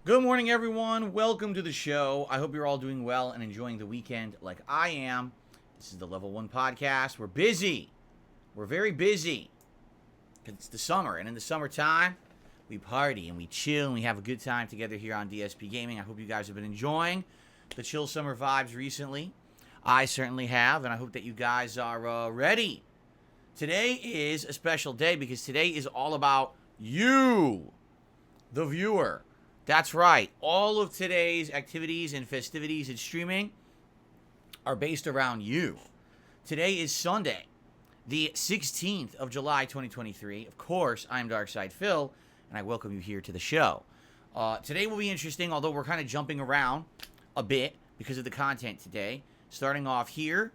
Good morning, everyone. Welcome to the show. I hope you're all doing well and enjoying the weekend like I am. This is the Level 1 podcast. We're busy. We're very busy. It's the summer, and in the summertime, we party and we chill and we have a good time together here on DSPGaming. I hope you guys have been enjoying the chill summer vibes recently. I certainly have, and I hope that you guys are ready. Today is a special day because today is all about you, the viewer. That's right. All of today's activities and festivities and streaming are based around you. Today is Sunday, the 16th of July, 2023. Of course, I'm Darkside Phil, and I welcome you here to the show. Today will be interesting, although we're kind of jumping around a bit because of the content today. Starting off here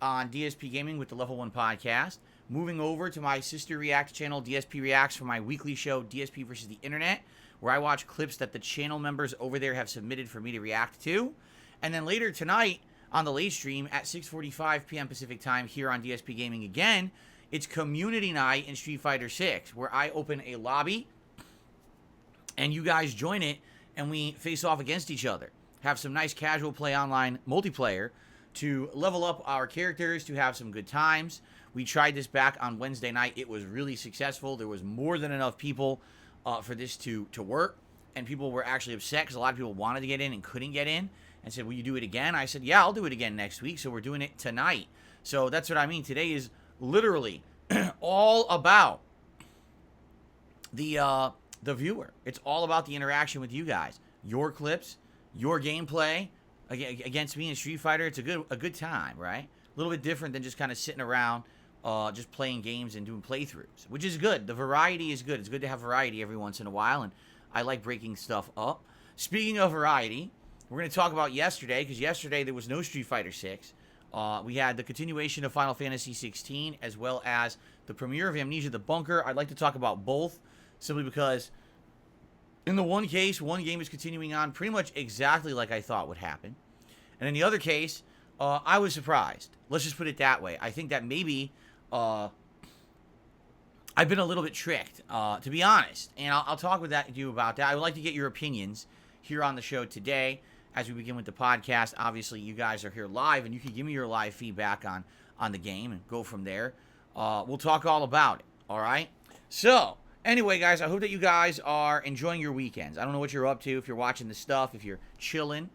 on DSPGaming with the Level 1 podcast. Moving over to my sister React channel, DSP Reacts, for my weekly show, DSP versus the Internet, where I watch clips that the channel members over there have submitted for me to react to. And then later tonight on the late stream at 6:45 p.m. Pacific time here on DSP Gaming again, it's community night in Street Fighter 6, where I open a lobby and you guys join it and we face off against each other. Have some nice casual play online multiplayer to level up our characters, to have some good times. We tried this back on Wednesday night. It was really successful. There was more than enough people for this to work, and people were actually upset because a lot of people wanted to get in and couldn't get in and said, will you do it again? I said, yeah, I'll do it again next week. So we're doing it tonight. So that's what I mean. Today is literally all about the viewer. It's all about the interaction with you guys, your clips, your gameplay against me in Street Fighter. It's a good time, right? A little bit different than just kind of sitting around just playing games and doing playthroughs, which is good. The variety is good. It's good to have variety every once in a while, and I like breaking stuff up. Speaking of variety, we're going to talk about yesterday, because yesterday there was no Street Fighter 6. We had the continuation of Final Fantasy 16, as well as the premiere of Amnesia: The Bunker. I'd like to talk about both, simply because in the one case, one game is continuing on pretty much exactly like I thought would happen. And in the other case, I was surprised. Let's just put it that way. I think that maybe I've been a little bit tricked, to be honest. And I'll talk with you about that. I would like to get your opinions here on the show today as we begin with the podcast. Obviously, you guys are here live, and you can give me your live feedback on the game and go from there. We'll talk all about it, all right? So, anyway, guys, I hope that you guys are enjoying your weekends. I don't know what you're up to, if you're watching the stuff, if you're chilling,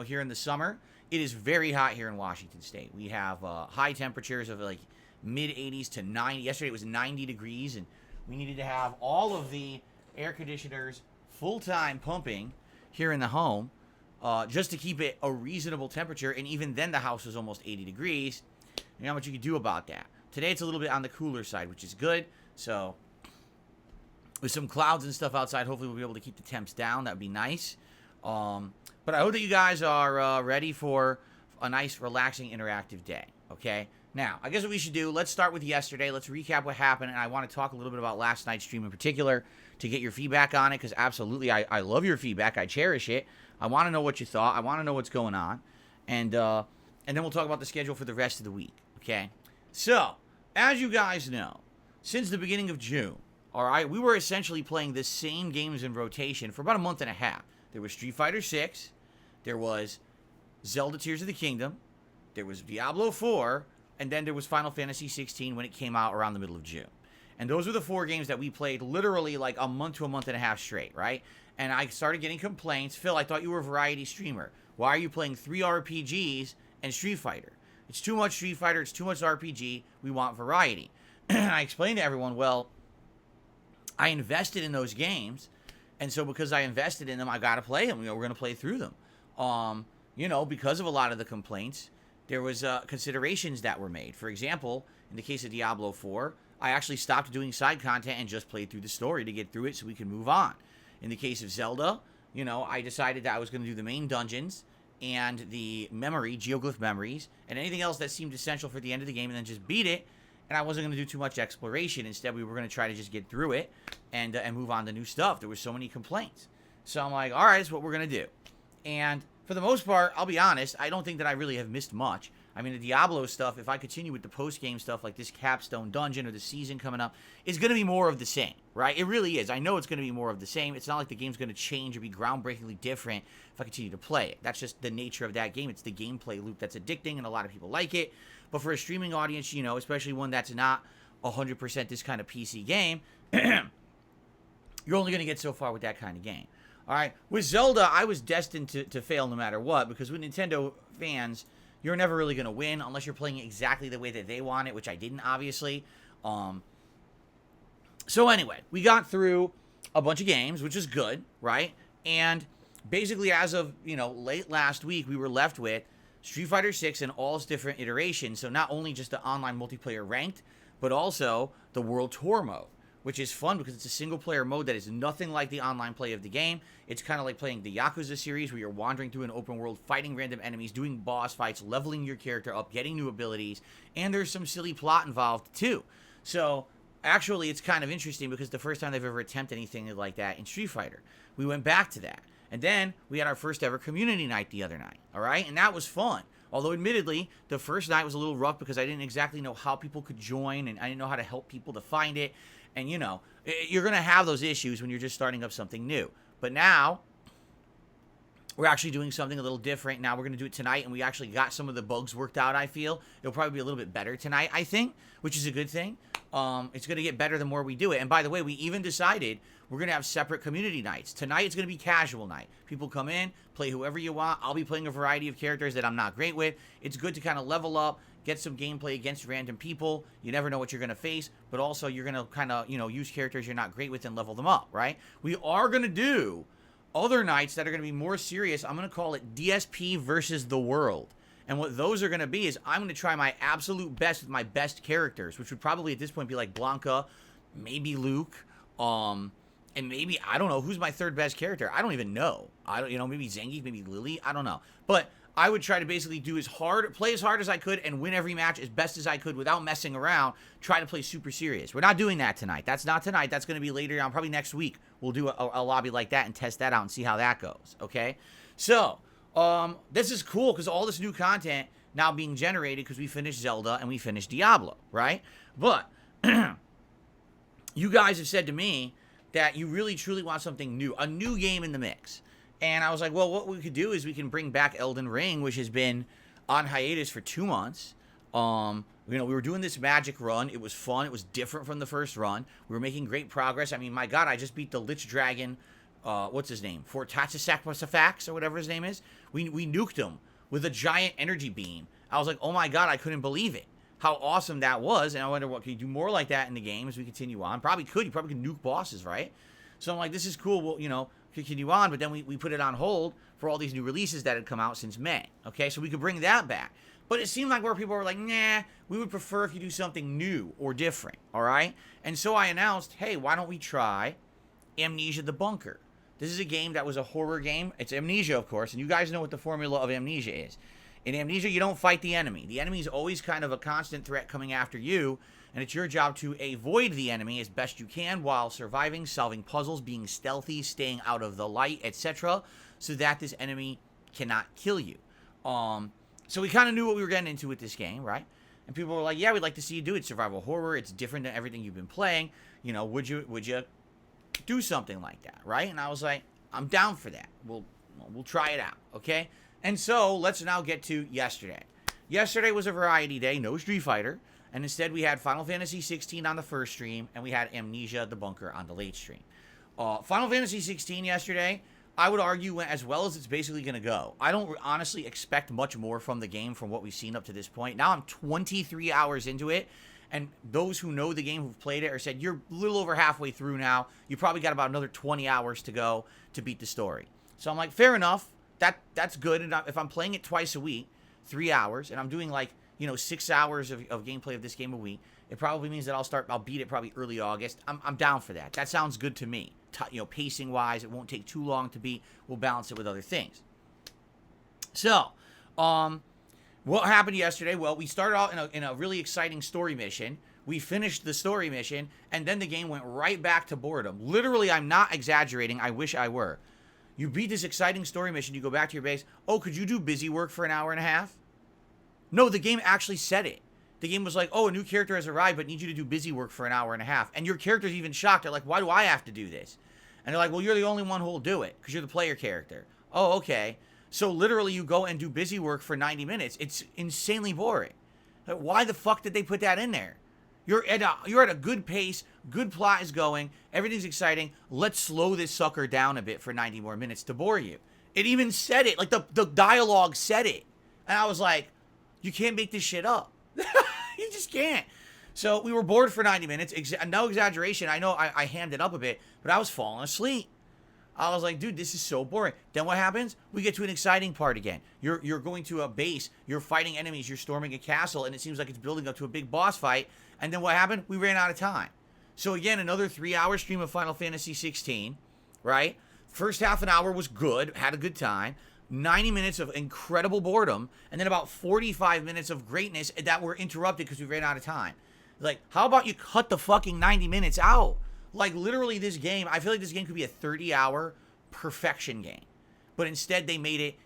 here in the summer. It is very hot here in Washington State. We have high temperatures of like mid-80s to 90. Yesterday it was 90 degrees, and we needed to have all of the air conditioners full-time pumping here in the home just to keep it a reasonable temperature, and even then the house was almost 80 degrees. You know how much you can do about that. Today it's a little bit on the cooler side, which is good. So with some clouds and stuff outside, hopefully we'll be able to keep the temps down. That would be nice. But I hope that you guys are ready for a nice, relaxing, interactive day, okay? Now, I guess what we should do, let's start with yesterday. Let's recap what happened, and I want to talk a little bit about last night's stream in particular to get your feedback on it, because absolutely, I love your feedback. I cherish it. I want to know what you thought. I want to know what's going on. And then we'll talk about the schedule for the rest of the week, okay? So, as you guys know, since the beginning of June, all right, we were essentially playing the same games in rotation for about a month and a half. There was Street Fighter 6, there was Zelda Tears of the Kingdom, there was Diablo 4, and then there was Final Fantasy 16 when it came out around the middle of June. And those were the 4 games that we played literally like a month to a month and a half straight, right? And I started getting complaints. Phil, I thought you were a variety streamer. Why are you playing 3 RPGs and Street Fighter? It's too much Street Fighter, it's too much RPG. We want variety. And I explained to everyone, well, I invested in those games, and so because I invested in them, I got to play them. You know, we're going to play through them. You know, because of a lot of the complaints, there was considerations that were made. For example, in the case of Diablo 4, I actually stopped doing side content and just played through the story to get through it so we can move on. In the case of Zelda, you know, I decided that I was going to do the main dungeons and the memory, geoglyph memories, and anything else that seemed essential for the end of the game, and then just beat it. And I wasn't going to do too much exploration. Instead, we were going to try to just get through it and move on to new stuff. There were so many complaints. So I'm like, all right, that's what we're going to do. And for the most part, I'll be honest, I don't think that I really have missed much. I mean, the Diablo stuff, if I continue with the post-game stuff like this capstone dungeon or the season coming up, is going to be more of the same, right? It really is. I know it's going to be more of the same. It's not like the game's going to change or be groundbreakingly different if I continue to play it. That's just the nature of that game. It's the gameplay loop that's addicting, and a lot of people like it. But for a streaming audience, you know, especially one that's not 100% this kind of PC game, you're only going to get so far with that kind of game. All right? With Zelda, I was destined to fail no matter what, because with Nintendo fans, you're never really going to win unless you're playing it exactly the way that they want it, which I didn't, obviously. So anyway, we got through a bunch of games, which is good, right? And basically, as of, you know, late last week, we were left with Street Fighter 6 and all its different iterations. So not only just the online multiplayer ranked, but also the World Tour mode, which is fun because it's a single-player mode that is nothing like the online play of the game. It's kind of like playing the Yakuza series, where you're wandering through an open world, fighting random enemies, doing boss fights, leveling your character up, getting new abilities, and there's some silly plot involved, too. So, actually, it's kind of interesting because the first time they've ever attempted anything like that in Street Fighter. We went back to that. And then we had our first ever community night the other night, all right? And that was fun. Although, admittedly, the first night was a little rough because I didn't exactly know how people could join, and I didn't know how to help people to find it. And, you know, you're going to have those issues when you're just starting up something new. But now, we're actually doing something a little different. Now we're going to do it tonight, and we actually got some of the bugs worked out, I feel. It'll probably be a little bit better tonight, I think, which is a good thing. It's going to get better the more we do it. And by the way, we even decided we're going to have separate community nights. Tonight, it's going to be casual night. People come in, play whoever you want. I'll be playing a variety of characters that I'm not great with. It's good to kind of level up, get some gameplay against random people. You never know what you're going to face, but also you're going to kind of, you know, use characters you're not great with and level them up, right? We are going to do other nights that are going to be more serious. I'm going to call it DSP versus the world. And what those are going to be is I'm going to try my absolute best with my best characters, which would probably at this point be like Blanca, maybe Luke, and maybe, I don't know, who's my third best character? I don't even know. You know, maybe Zangief, maybe Lily, I don't know. But I would try to basically play as hard as I could and win every match as best as I could without messing around, try to play super serious. We're not doing that tonight. That's not tonight. That's going to be later on, probably next week. We'll do a lobby like that and test that out and see how that goes, okay? So, this is cool because all this new content now being generated because we finished Zelda and we finished Diablo, right? But you guys have said to me that you really truly want something new, a new game in the mix. And I was like, well, what we could do is we can bring back Elden Ring, which has been on hiatus for 2 months. You know, we were doing this magic run. It was fun. It was different from the first run. We were making great progress. I mean, my God, I just beat the Lich Dragon, what's his name? Fortasafax or whatever his name is. We nuked him with a giant energy beam. I was like, oh my God, I couldn't believe it. How awesome that was. And I wonder, what can you do more like that in the game as we continue on? Probably could. You probably could nuke bosses, right? So I'm like, this is cool. Well, you know, continue on. But then we put it on hold for all these new releases that had come out since May. Okay, so we could bring that back. But it seemed like where people were like, nah, we would prefer if you do something new or different, all right? And so I announced, hey, why don't we try Amnesia the Bunker? This is a game that was a horror game. It's Amnesia, of course, and you guys know what the formula of Amnesia is. In Amnesia, you don't fight the enemy. The enemy is always kind of a constant threat coming after you, and it's your job to avoid the enemy as best you can while surviving, solving puzzles, being stealthy, staying out of the light, etc., so that this enemy cannot kill you. So we kind of knew what we were getting into with this game, right? And people were like, yeah, we'd like to see you do it. Survival horror, it's different than everything you've been playing. You know, would you do something like that, right? And I was like, I'm down for that. We'll try it out, okay? And so let's now get to yesterday. Yesterday was a variety day, no Street Fighter, and instead we had Final Fantasy 16 on the first stream, and we had Amnesia: The Bunker on the late stream. Final Fantasy 16 yesterday, I would argue, went as well as it's basically going to go. I don't honestly expect much more from the game from what we've seen up to this point. Now I'm 23 hours into it, and those who know the game, who've played it, are said, you're a little over halfway through now. You probably got about another 20 hours to go to beat the story. So I'm like, fair enough. That's good. And if I'm playing it twice a week, 3 hours, and I'm doing like, 6 hours of gameplay of this game a week, it probably means that I'll beat it probably early August. I'm down for that. That sounds good to me. Pacing wise, it won't take too long to beat. We'll balance it with other things. So, what happened yesterday? Well, we started out in a really exciting story mission. We finished the story mission, and then the game went right back to boredom. Literally, I'm not exaggerating. I wish I were. You beat this exciting story mission, you go back to your base. Oh, could you do busy work for an hour and a half? No, the game actually said it. The game was like, oh, a new character has arrived, but need you to do busy work for an hour and a half. And your character's even shocked. They're like, why do I have to do this? And they're like, well, you're the only one who will do it, because you're the player character. Oh, okay. So literally, you go and do busy work for 90 minutes. It's insanely boring. Like, why the fuck did they put that in there? You're at a good pace, good plot is going, everything's exciting. Let's slow this sucker down a bit for 90 more minutes to bore you. It even said it, like the dialogue said it. And I was like, you can't make this shit up. You just can't. So we were bored for 90 minutes. No exaggeration. I know I hammed it up a bit, but I was falling asleep. I was like, dude, this is so boring. Then what happens? We get to an exciting part again. You're going to a base. You're fighting enemies. You're storming a castle, and it seems like it's building up to a big boss fight. And then what happened? We ran out of time. So again, another 3-hour stream of Final Fantasy 16, right? First half an hour was good. Had a good time. 90 minutes of incredible boredom. And then about 45 minutes of greatness that were interrupted because we ran out of time. Like, how about you cut the fucking 90 minutes out? Like, literally, this game, I feel like this game could be a 30-hour perfection game. But instead, they made it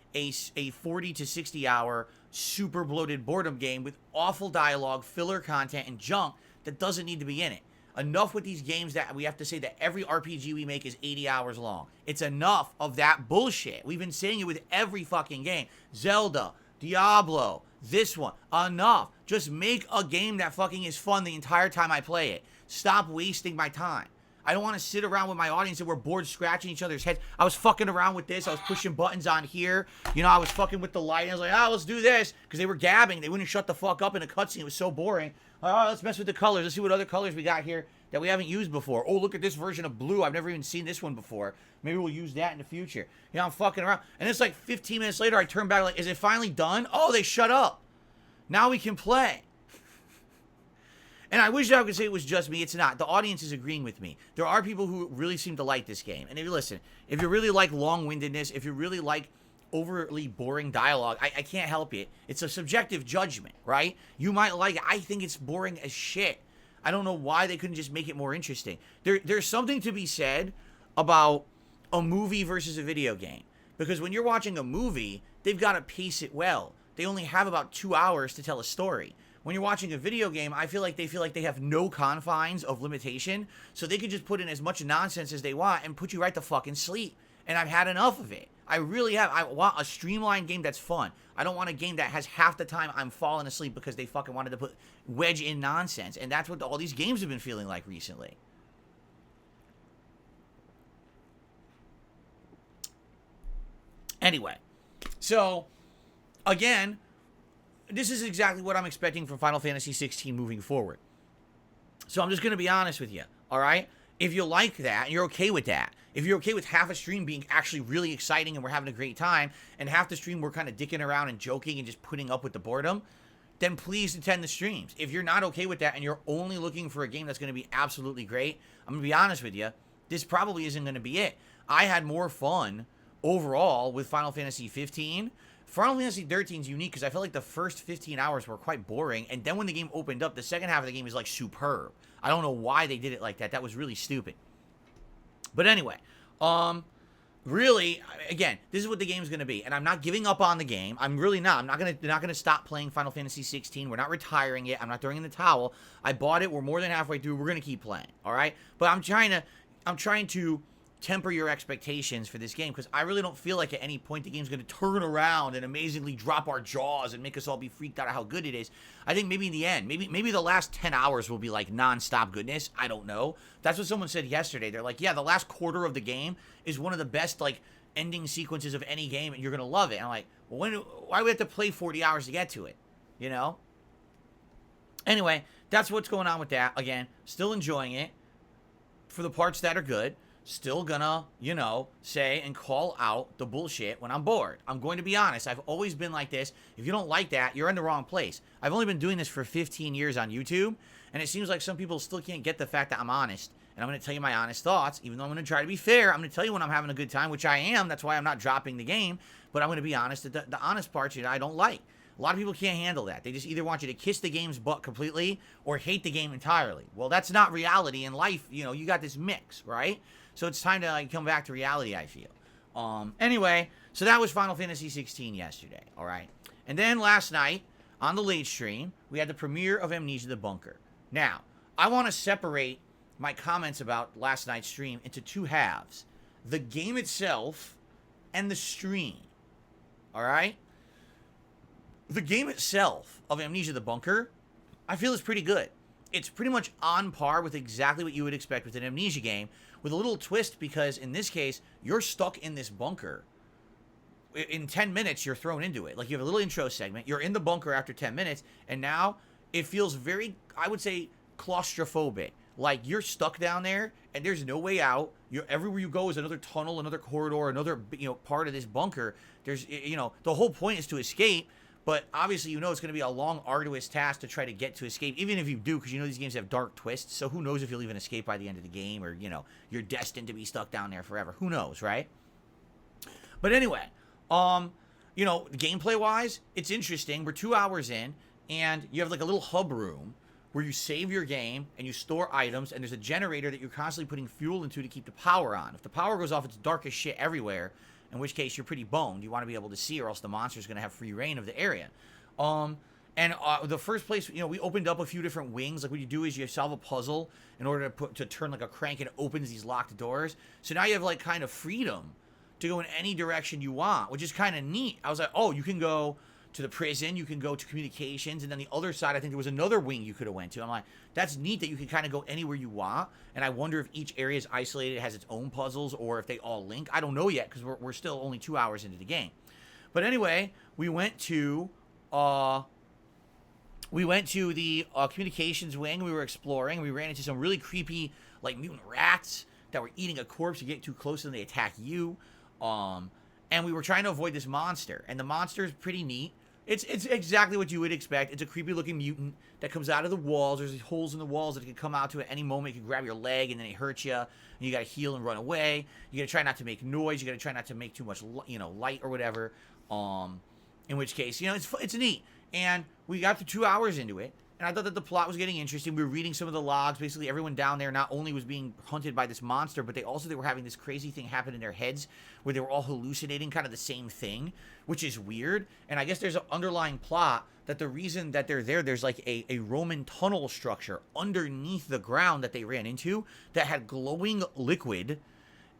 a 40 to 60-hour super bloated boredom game with awful dialogue, filler content, and junk that doesn't need to be in it. Enough with these games that we have to say that every RPG we make is 80 hours long. It's enough of that bullshit. We've been saying it with every fucking game. Zelda, Diablo, this one. Enough. Just make a game that fucking is fun the entire time I play it. Stop wasting my time. I don't want to sit around with my audience and we're bored scratching each other's heads. I was fucking around with this. I was pushing buttons on here. I was fucking with the light. I was like, let's do this. Because they were gabbing. They wouldn't shut the fuck up in a cutscene. It was so boring. Like, let's mess with the colors. Let's see what other colors we got here that we haven't used before. Oh, look at this version of blue. I've never even seen this one before. Maybe we'll use that in the future. I'm fucking around. And it's like 15 minutes later, I turn back like, is it finally done? Oh, they shut up. Now we can play. And I wish I could say it was just me. It's not. The audience is agreeing with me. There are people who really seem to like this game. And if you really like long-windedness, if you really like overly boring dialogue, I can't help it. It's a subjective judgment, right? You might like it. I think it's boring as shit. I don't know why they couldn't just make it more interesting. There's something to be said about a movie versus a video game. Because when you're watching a movie, they've got to pace it well. They only have about 2 hours to tell a story. When you're watching a video game, I feel like they have no confines of limitation, so they can just put in as much nonsense as they want and put you right to fucking sleep. And I've had enough of it. I really have. I want a streamlined game that's fun. I don't want a game that has half the time I'm falling asleep because they fucking wanted to wedge in nonsense. And that's what all these games have been feeling like recently. Anyway, so, again, this is exactly what I'm expecting from Final Fantasy 16 moving forward. So I'm just going to be honest with you, all right? If you like that, and you're okay with that, if you're okay with half a stream being actually really exciting and we're having a great time, and half the stream we're kind of dicking around and joking and just putting up with the boredom, then please attend the streams. If you're not okay with that and you're only looking for a game that's going to be absolutely great, I'm going to be honest with you, this probably isn't going to be it. I had more fun overall with Final Fantasy 15 Final Fantasy 13 is unique because I felt like the first 15 hours were quite boring, and then when the game opened up, the second half of the game is like superb. I don't know why they did it like that. That was really stupid. But anyway, really, again, this is what the game's going to be, and I'm not giving up on the game. I'm really not. I'm not gonna stop playing Final Fantasy 16. We're not retiring it. I'm not throwing in the towel. I bought it. We're more than halfway through. We're gonna keep playing. All right, but I'm trying to temper your expectations for this game because I really don't feel like at any point the game's going to turn around and amazingly drop our jaws and make us all be freaked out at how good it is. I think maybe in the end, maybe the last 10 hours will be like non-stop goodness. I don't know. That's what someone said yesterday. They're like, yeah, the last quarter of the game is one of the best like ending sequences of any game and you're going to love it. And I'm like, well, why do we have to play 40 hours to get to it? You know? Anyway, that's what's going on with that. Again, still enjoying it for the parts that are good. Still gonna, you know, say and call out the bullshit when I'm bored. I'm going to be honest. I've always been like this. If you don't like that, you're in the wrong place. I've only been doing this for 15 years on YouTube, and it seems like some people still can't get the fact that I'm honest. And I'm going to tell you my honest thoughts, even though I'm going to try to be fair. I'm going to tell you when I'm having a good time, which I am. That's why I'm not dropping the game. But I'm going to be honest that the honest parts, you know, I don't like. A lot of people can't handle that. They just either want you to kiss the game's butt completely or hate the game entirely. Well, that's not reality in life. You know, you got this mix, right? So it's time to like come back to reality, I feel. Anyway, so that was Final Fantasy 16 yesterday, all right? And then last night, on the late stream, we had the premiere of Amnesia the Bunker. Now, I want to separate my comments about last night's stream into two halves. The game itself and the stream, all right? The game itself of Amnesia the Bunker, I feel is pretty good. It's pretty much on par with exactly what you would expect with an Amnesia game, with a little twist because in this case, you're stuck in this bunker. In 10 minutes, you're thrown into it. Like you have a little intro segment, you're in the bunker after 10 minutes, and now it feels very, I would say, claustrophobic. Like you're stuck down there and there's no way out. You're everywhere you go is another tunnel, another corridor, another, you know, part of this bunker. There's, you know, the whole point is to escape. But obviously, you know it's going to be a long, arduous task to try to get to escape, even if you do, because you know these games have dark twists. So who knows if you'll even escape by the end of the game, or, you know, you're destined to be stuck down there forever. Who knows, right? But anyway, you know, gameplay-wise, it's interesting. We're 2 hours in, and you have like a little hub room where you save your game, and you store items, and there's a generator that you're constantly putting fuel into to keep the power on. If the power goes off, it's dark as shit everywhere. In which case, you're pretty boned. You want to be able to see, or else the monster's going to have free reign of the area. The first place, you know, we opened up a few different wings. Like, what you do is you solve a puzzle in order to turn, like, a crank, and it opens these locked doors. So now you have, like, kind of freedom to go in any direction you want, which is kind of neat. I was like, oh, you can go to the prison, you can go to communications, and then the other side, I think there was another wing you could have went to. I'm like, that's neat that you can kind of go anywhere you want, and I wonder if each area is isolated, has its own puzzles, or if they all link. I don't know yet, because we're still only 2 hours into the game. But anyway, we went to the communications wing. We were exploring. We ran into some really creepy, like, mutant rats that were eating a corpse. You get too close and they attack you. And we were trying to avoid this monster, and the monster is pretty neat. It's exactly what you would expect. It's a creepy-looking mutant that comes out of the walls. There's these holes in the walls that it can come out to at any moment. It can grab your leg, and then it hurts you. And you got to heal and run away. You got to try not to make noise. You got to try not to make too much, you know, light or whatever. In which case, you know, it's neat. And we got to 2 hours into it, and I thought that the plot was getting interesting. We were reading some of the logs. Basically, everyone down there not only was being hunted by this monster, but they were having this crazy thing happen in their heads where they were all hallucinating kind of the same thing, which is weird. And I guess there's an underlying plot that the reason that they're there, there's like a Roman tunnel structure underneath the ground that they ran into that had glowing liquid,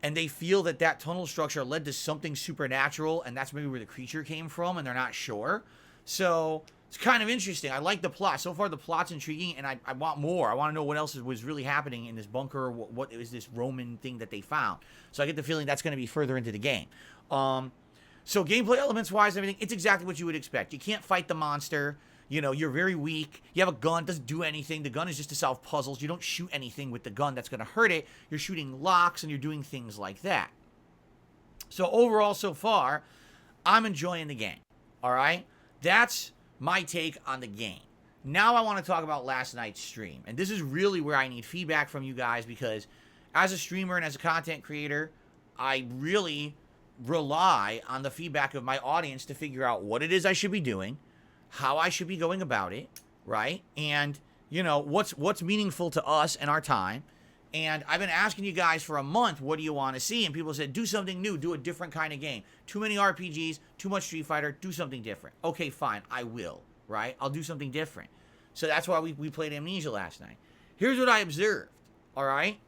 and they feel that that tunnel structure led to something supernatural, and that's maybe where the creature came from, and they're not sure. So it's kind of interesting. I like the plot. So far, the plot's intriguing, and I want more. I want to know what else was really happening in this bunker. What is this Roman thing that they found? So I get the feeling that's going to be further into the game. So gameplay elements-wise, everything, it's exactly what you would expect. You can't fight the monster. You know, you're very weak. You have a gun, doesn't do anything. The gun is just to solve puzzles. You don't shoot anything with the gun that's going to hurt it. You're shooting locks, and you're doing things like that. So overall, so far, I'm enjoying the game. All right? That's my take on the game. Now I want to talk about last night's stream. And this is really where I need feedback from you guys, because as a streamer and as a content creator, I really rely on the feedback of my audience to figure out what it is I should be doing, how I should be going about it, right? And, you know, what's meaningful to us and our time. And I've been asking you guys for a month, what do you want to see? And people said, do something new, do a different kind of game. Too many RPGs, too much Street Fighter, do something different. Okay, fine, I will, right? I'll do something different. So that's why we played Amnesia last night. Here's what I observed, all right?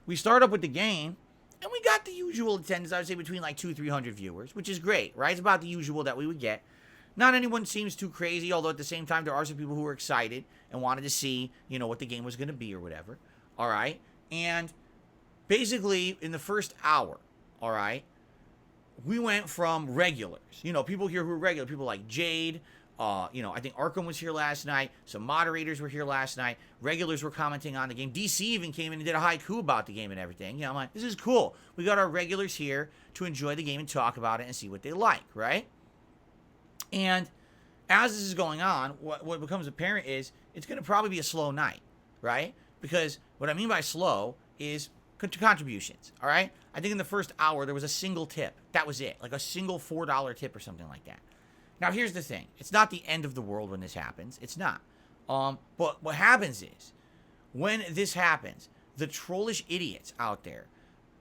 We start up with the game, and we got the usual attendance, I would say between like 200-300 viewers, which is great, right? It's about the usual that we would get. Not anyone seems too crazy, although at the same time, there are some people who were excited and wanted to see, you know, what the game was going to be or whatever, all right? And basically, in the first hour, all right, we went from regulars. You know, people here who are regular, people like Jade, you know, I think Arkham was here last night. Some moderators were here last night. Regulars were commenting on the game. DC even came in and did a haiku about the game and everything. You know, I'm like, this is cool. We got our regulars here to enjoy the game and talk about it and see what they like, right? And as this is going on, what becomes apparent is it's going to probably be a slow night, right? Because what I mean by slow is contributions, all right? I think in the first hour, there was a single tip. That was it, like a single $4 tip or something like that. Now, here's the thing. It's not the end of the world when this happens. It's not. But what happens is, when this happens, the trollish idiots out there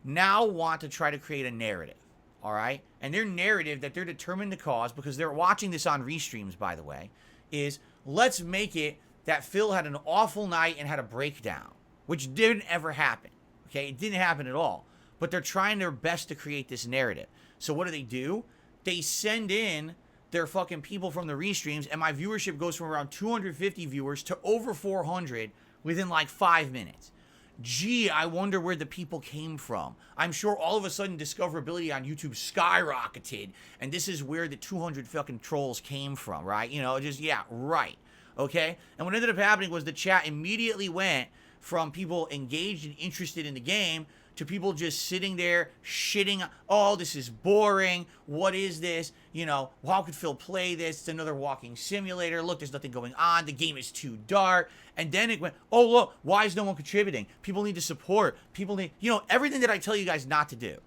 now want to try to create a narrative, all right? And their narrative that they're determined to cause, because they're watching this on restreams, by the way, is let's make it that Phil had an awful night and had a breakdown, which didn't ever happen, okay? It didn't happen at all. But they're trying their best to create this narrative. So what do? They send in their fucking people from the restreams, and my viewership goes from around 250 viewers to over 400 within like 5 minutes. Gee, I wonder where the people came from. I'm sure all of a sudden discoverability on YouTube skyrocketed, and this is where the 200 fucking trolls came from, right? You know, just, yeah, right. Okay? And what ended up happening was the chat immediately went from people engaged and interested in the game to people just sitting there shitting, oh, this is boring, what is this, you know, how could Phil play this, it's another walking simulator, look, there's nothing going on, the game is too dark, and then it went, oh, look, why is no one contributing, people need to support, people need, you know, everything that I tell you guys not to do.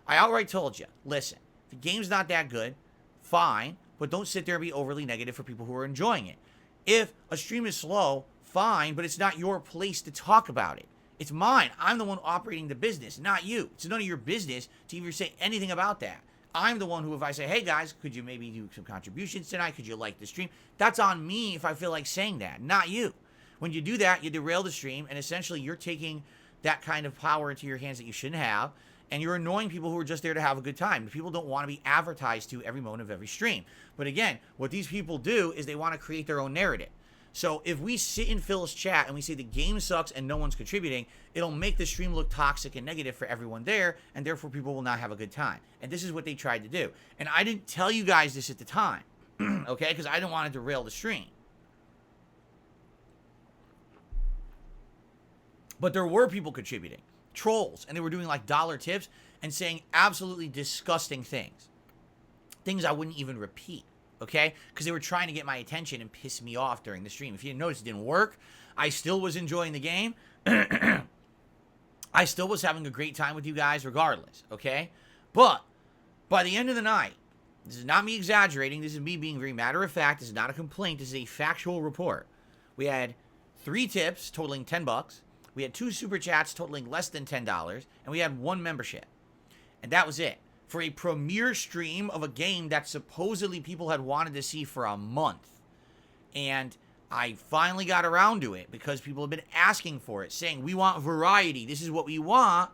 I outright told you, listen, the game's not that good, fine, but don't sit there and be overly negative for people who are enjoying it. If a stream is slow, fine, but it's not your place to talk about it. It's mine. I'm the one operating the business, not you. It's none of your business to even say anything about that. I'm the one who, if I say, hey guys, could you maybe do some contributions tonight? Could you like the stream? That's on me if I feel like saying that, not you. When you do that, you derail the stream, and essentially you're taking that kind of power into your hands that you shouldn't have, and you're annoying people who are just there to have a good time. People don't want to be advertised to every moment of every stream. But again, what these people do is they want to create their own narrative. So if we sit in Phil's chat and we say the game sucks and no one's contributing, it'll make the stream look toxic and negative for everyone there, and therefore people will not have a good time. And this is what they tried to do. And I didn't tell you guys this at the time, okay? Because I didn't want to derail the stream. But there were people contributing, trolls, and they were doing like dollar tips and saying absolutely disgusting things. Things I wouldn't even repeat. Okay? Because they were trying to get my attention and piss me off during the stream. If you didn't notice, it didn't work. I still was enjoying the game. I still was having a great time with you guys regardless, okay? But by the end of the night, this is not me exaggerating. This is me being very matter of fact. This is not a complaint. This is a factual report. We had 3 tips totaling $10. We had 2 super chats totaling less than $10. And we had 1 membership. And that was it. For a premiere stream of a game that supposedly people had wanted to see for a month. And I finally got around to it because people have been asking for it, saying, we want variety. This is what we want.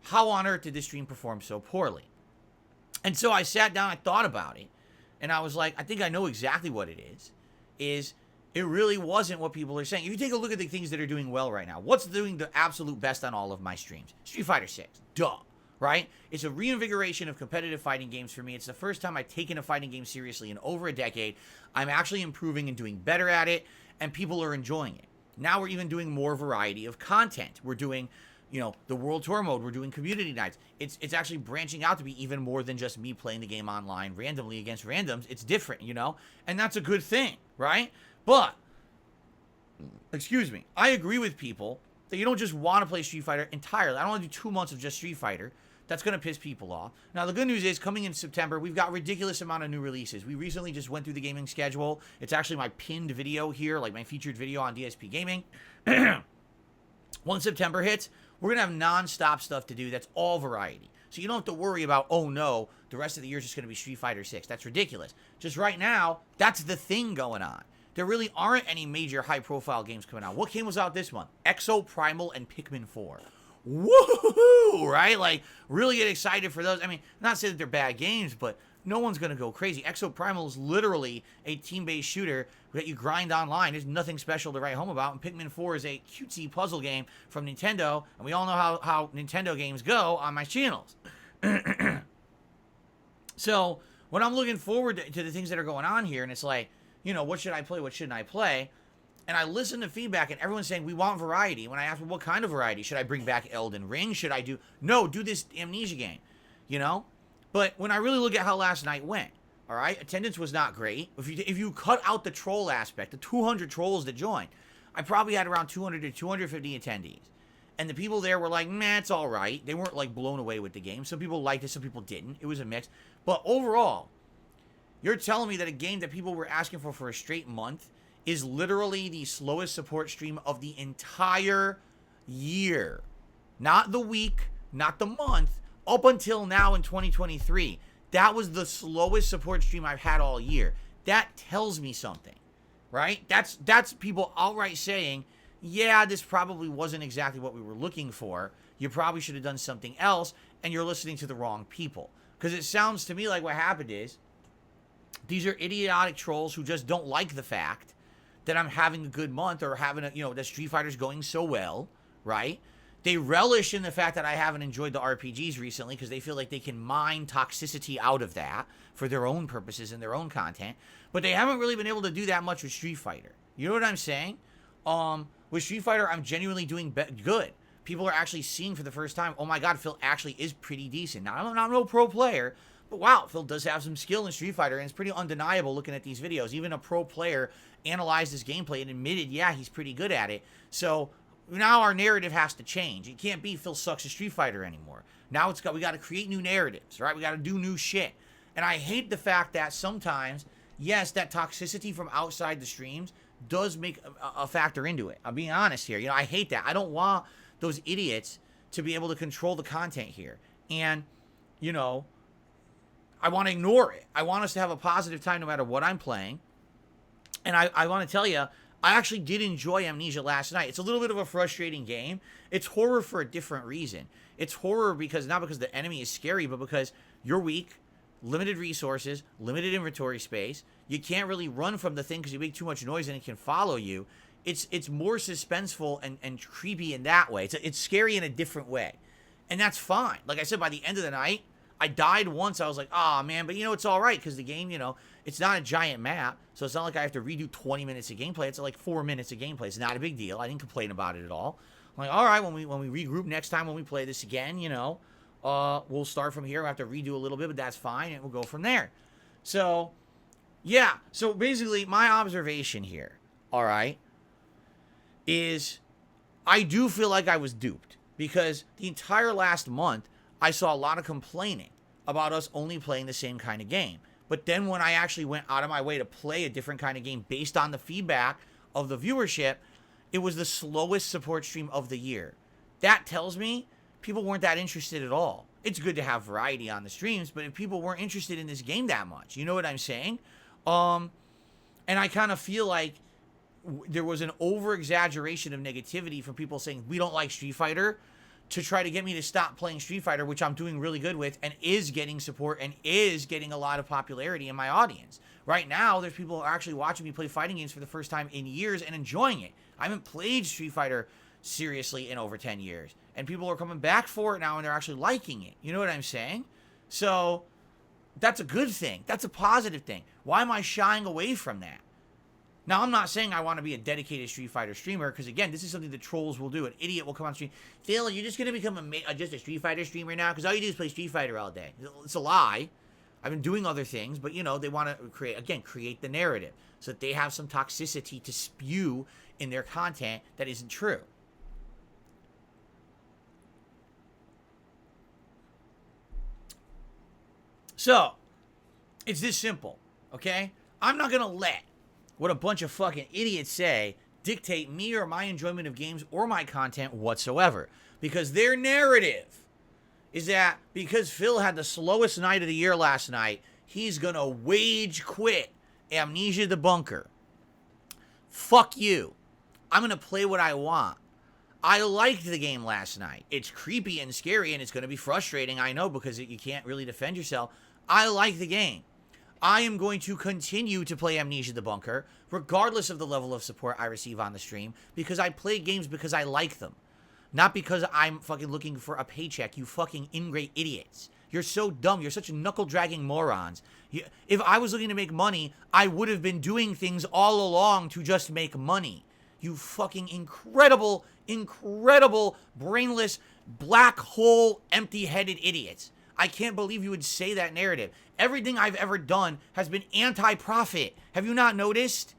How on earth did this stream perform so poorly? And so I sat down, I thought about it, and I was like, I think I know exactly what it is it really wasn't what people are saying. If you take a look at the things that are doing well right now, what's doing the absolute best on all of my streams? Street Fighter 6. Duh. Right? It's a reinvigoration of competitive fighting games for me. It's the first time I've taken a fighting game seriously in over a decade. I'm actually improving and doing better at it, and people are enjoying it. Now we're even doing more variety of content. We're doing, you know, the World Tour mode. We're doing community nights. It's actually branching out to be even more than just me playing the game online randomly against randoms. It's different, you know? And that's a good thing, right? But, excuse me, I agree with people that you don't just want to play Street Fighter entirely. I don't want to do 2 months of just Street Fighter, That's going to piss people off. Now, the good news is, coming in September, we've got a ridiculous amount of new releases. We recently just went through the gaming schedule. It's actually my pinned video here, like my featured video on DSPGaming. Once September hits, we're going to have non-stop stuff to do that's all variety. So you don't have to worry about, oh no, the rest of the year is just going to be Street Fighter 6. That's ridiculous. Just right now, that's the thing going on. There really aren't any major high-profile games coming out. What game was out this month? Exo Primal and Pikmin 4. Woohoo! Right? Like, really get excited for those. I mean, not say that they're bad games, but no one's going to go crazy. Exo Primal is literally a team-based shooter that you grind online. There's nothing special to write home about. And Pikmin 4 is a cutesy puzzle game from Nintendo. And we all know how Nintendo games go on my channels. So, when I'm looking forward to the things that are going on here, and it's like, you know, what should I play? What shouldn't I play? And I listen to feedback, and everyone's saying, we want variety. When I ask, well, what kind of variety? Should I bring back Elden Ring? Should I do... No, do this Amnesia game. You know? But when I really look at how last night went, all right, attendance was not great. If you cut out the troll aspect, the 200 trolls that joined, I probably had around 200 to 250 attendees. And the people there were like, nah, it's all right. They weren't, like, blown away with the game. Some people liked it, some people didn't. It was a mix. But overall, you're telling me that a game that people were asking for a straight month is literally the slowest support stream of the entire year. Not the week, not the month, up until now in 2023. That was the slowest support stream I've had all year. That tells me something, right? That's people outright saying, yeah, this probably wasn't exactly what we were looking for. You probably should have done something else, and you're listening to the wrong people. Because it sounds to me like what happened is, these are idiotic trolls who just don't like the fact that I'm having a good month, or having a, you know, that Street Fighter's going so well, right? They relish in the fact that I haven't enjoyed the RPGs recently because they feel like they can mine toxicity out of that for their own purposes and their own content. But they haven't really been able to do that much with Street Fighter. You know what I'm saying? With Street Fighter, I'm genuinely doing good. People are actually seeing for the first time, oh my god, Phil actually is pretty decent. Now, I'm no pro player, but wow, Phil does have some skill in Street Fighter, and it's pretty undeniable looking at these videos. Even a pro player analyzed his gameplay and admitted, yeah, he's pretty good at it. So now our narrative has to change. It can't be Phil sucks at Street Fighter anymore. Now we got to create new narratives, right? We got to do new shit. And I hate the fact that sometimes, yes, that toxicity from outside the streams does make a factor into it. I'm being honest here. You know, I hate that. I don't want those idiots to be able to control the content here. And, you know, I want to ignore it. I want us to have a positive time no matter what I'm playing. And I want to tell you, I actually did enjoy Amnesia last night. It's a little bit of a frustrating game. It's horror for a different reason. It's horror because, not because the enemy is scary, but because you're weak, limited resources, limited inventory space. You can't really run from the thing because you make too much noise and it can follow you. It's more suspenseful and creepy in that way. It's scary in a different way. And that's fine. Like I said, by the end of the night, I died once. I was like, oh, man. But, you know, it's all right because the game, you know, it's not a giant map. So it's not like I have to redo 20 minutes of gameplay. It's like 4 minutes of gameplay. It's not a big deal. I didn't complain about it at all. I'm like, all right, when we regroup next time when we play this again, you know, we'll start from here. We'll have to redo a little bit, but that's fine. And we'll go from there. So, yeah. So, basically, my observation here, all right, is I do feel like I was duped. Because the entire last month, I saw a lot of complaining about us only playing the same kind of game. But then when I actually went out of my way to play a different kind of game based on the feedback of the viewership, it was the slowest support stream of the year. That tells me people weren't that interested at all. It's good to have variety on the streams, but if people weren't interested in this game that much, you know what I'm saying? And I kind of feel like there was an over-exaggeration of negativity from people saying, we don't like Street Fighter, to try to get me to stop playing Street Fighter, which I'm doing really good with and is getting support and is getting a lot of popularity in my audience. Right now, there's people actually watching me play fighting games for the first time in years and enjoying it. I haven't played Street Fighter seriously in over 10 years. And people are coming back for it now and they're actually liking it. You know what I'm saying? So, that's a good thing. That's a positive thing. Why am I shying away from that? Now, I'm not saying I want to be a dedicated Street Fighter streamer, because, again, this is something that trolls will do. An idiot will come on stream. Phil, you're just going to become just a Street Fighter streamer now? Because all you do is play Street Fighter all day. It's a lie. I've been doing other things, but, you know, they want to create the narrative so that they have some toxicity to spew in their content that isn't true. So, it's this simple, okay? I'm not gonna let what a bunch of fucking idiots say dictate me or my enjoyment of games or my content whatsoever. Because their narrative is that because Phil had the slowest night of the year last night, he's gonna wage quit Amnesia the Bunker. Fuck you. I'm gonna play what I want. I liked the game last night. It's creepy and scary and it's gonna be frustrating, I know, because you can't really defend yourself. I like the game. I am going to continue to play Amnesia the Bunker, regardless of the level of support I receive on the stream, because I play games because I like them. Not because I'm fucking looking for a paycheck, you fucking ingrate idiots. You're so dumb. You're such knuckle-dragging morons. If I was looking to make money, I would have been doing things all along to just make money. You fucking incredible, brainless, black hole, empty-headed idiots. I can't believe you would say that narrative. Everything I've ever done has been anti-profit. Have you not noticed?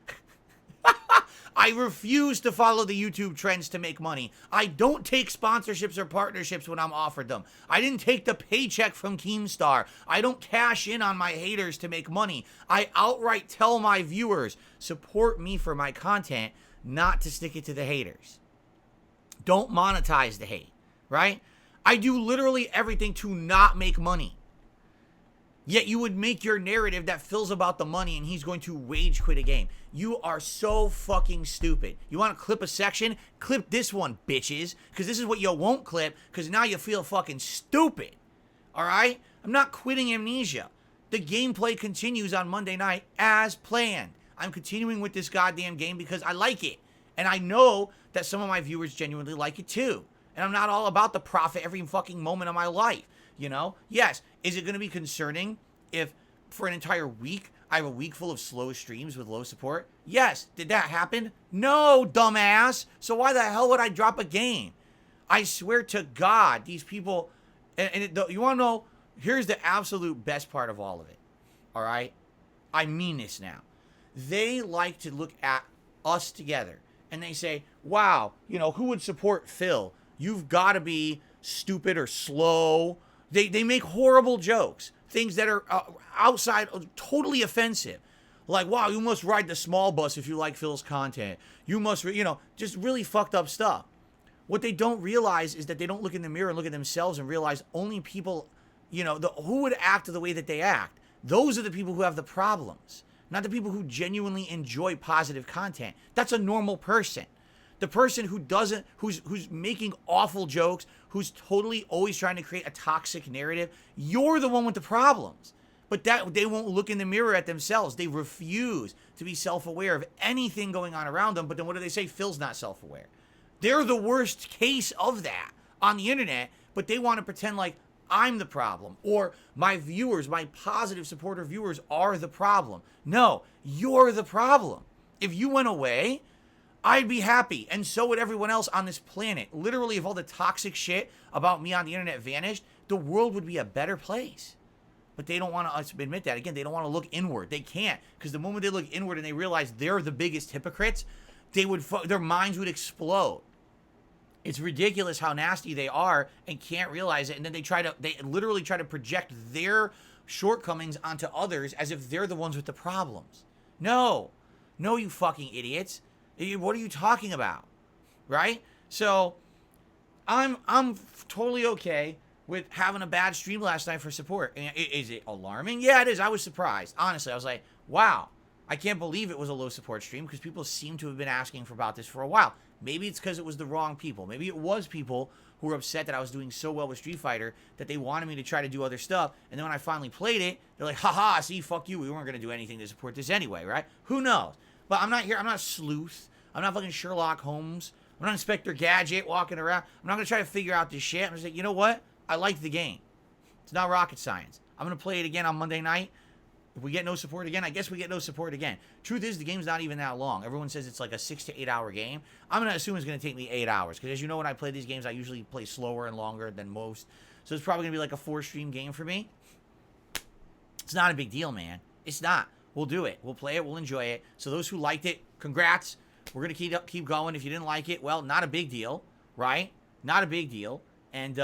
I refuse to follow the YouTube trends to make money. I don't take sponsorships or partnerships when I'm offered them. I didn't take the paycheck from Keemstar. I don't cash in on my haters to make money. I outright tell my viewers, support me for my content, not to stick it to the haters. Don't monetize the hate, right? I do literally everything to not make money. Yet you would make your narrative that Phil's about the money and he's going to wage quit a game. You are so fucking stupid. You want to clip a section? Clip this one, bitches. Because this is what you won't clip, because now you feel fucking stupid. Alright? I'm not quitting Amnesia. The gameplay continues on Monday night as planned. I'm continuing with this goddamn game because I like it. And I know that some of my viewers genuinely like it too. And I'm not all about the profit every fucking moment of my life. You know? Yes. Is it going to be concerning if for an entire week I have a week full of slow streams with low support? Yes. Did that happen? No, dumbass. So why the hell would I drop a game? I swear to God, these people... you want to know? Here's the absolute best part of all of it. All right? I mean this now. They like to look at us together and they say, wow, you know, who would support Phil? You've got to be stupid or slow. They make horrible jokes, things that are outside, totally offensive. Like, wow, you must ride the small bus if you like Phil's content. You must, you know, just really fucked up stuff. What they don't realize is that they don't look in the mirror and look at themselves and realize only people, you know, who would act the way that they act. Those are the people who have the problems, not the people who genuinely enjoy positive content. That's a normal person. The person who doesn't, who's making awful jokes, who's totally always trying to create a toxic narrative, you're the one with the problems. But that they won't look in the mirror at themselves. They refuse to be self-aware of anything going on around them. But then what do they say? Phil's not self-aware. They're the worst case of that on the internet, but they want to pretend like I'm the problem or my viewers, my positive supporter viewers are the problem. No, you're the problem. If you went away, I'd be happy, and so would everyone else on this planet. Literally, if all the toxic shit about me on the internet vanished, the world would be a better place. But they don't want to admit that. Again, they don't want to look inward. They can't, because the moment they look inward and they realize they're the biggest hypocrites, their minds would explode. It's ridiculous how nasty they are and can't realize it, and then they literally try to project their shortcomings onto others as if they're the ones with the problems. No, you fucking idiots. What are you talking about? Right? So, I'm totally okay with having a bad stream last night for support. Is it alarming? Yeah, it is. I was surprised. Honestly, I was like, wow, I can't believe it was a low support stream because people seem to have been asking about this for a while. Maybe it's because it was the wrong people. Maybe it was people who were upset that I was doing so well with Street Fighter that they wanted me to try to do other stuff. And then when I finally played it, they're like, haha, see, fuck you. We weren't going to do anything to support this anyway, right? Who knows? But I'm not here. I'm not sleuth. I'm not fucking Sherlock Holmes. I'm not Inspector Gadget walking around. I'm not going to try to figure out this shit. I'm just like, you know what? I like the game. It's not rocket science. I'm going to play it again on Monday night. If we get no support again, I guess we get no support again. Truth is, the game's not even that long. Everyone says it's like a 6 to 8 hour game. I'm going to assume it's going to take me 8 hours. Because as you know, when I play these games, I usually play slower and longer than most. So it's probably going to be like a 4-stream game for me. It's not a big deal, man. It's not. We'll do it. We'll play it. We'll enjoy it. So those who liked it, congrats. We're going to keep going. If you didn't like it, well, not a big deal, right? Not a big deal. And,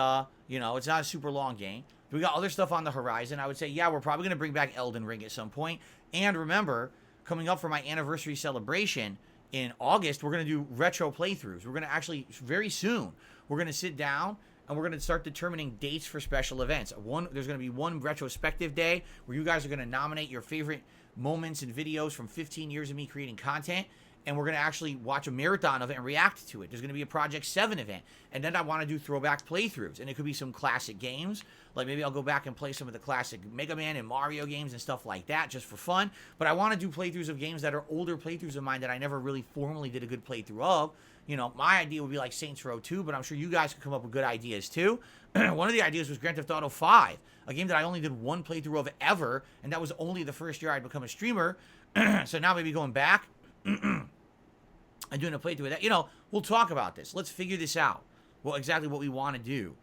you know, it's not a super long game. Do we got other stuff on the horizon? I would say, yeah, we're probably going to bring back Elden Ring at some point. And remember, coming up for my anniversary celebration in August, we're going to do retro playthroughs. We're going to actually, very soon, we're going to sit down and we're going to start determining dates for special events. There's going to be one retrospective day where you guys are going to nominate your favorite moments and videos from 15 years of me creating content. And we're going to actually watch a marathon of it and react to it. There's going to be a Project 7 event. And then I want to do throwback playthroughs. And it could be some classic games. Like maybe I'll go back and play some of the classic Mega Man and Mario games and stuff like that just for fun. But I want to do playthroughs of games that are older playthroughs of mine that I never really formally did a good playthrough of. You know, my idea would be like Saints Row 2, but I'm sure you guys could come up with good ideas too. One of the ideas was Grand Theft Auto 5, a game that I only did one playthrough of ever. And that was only the first year I'd become a streamer. So now maybe going back and doing a playthrough of that, you know, we'll talk about this. Let's figure this out. Well, exactly what we want to do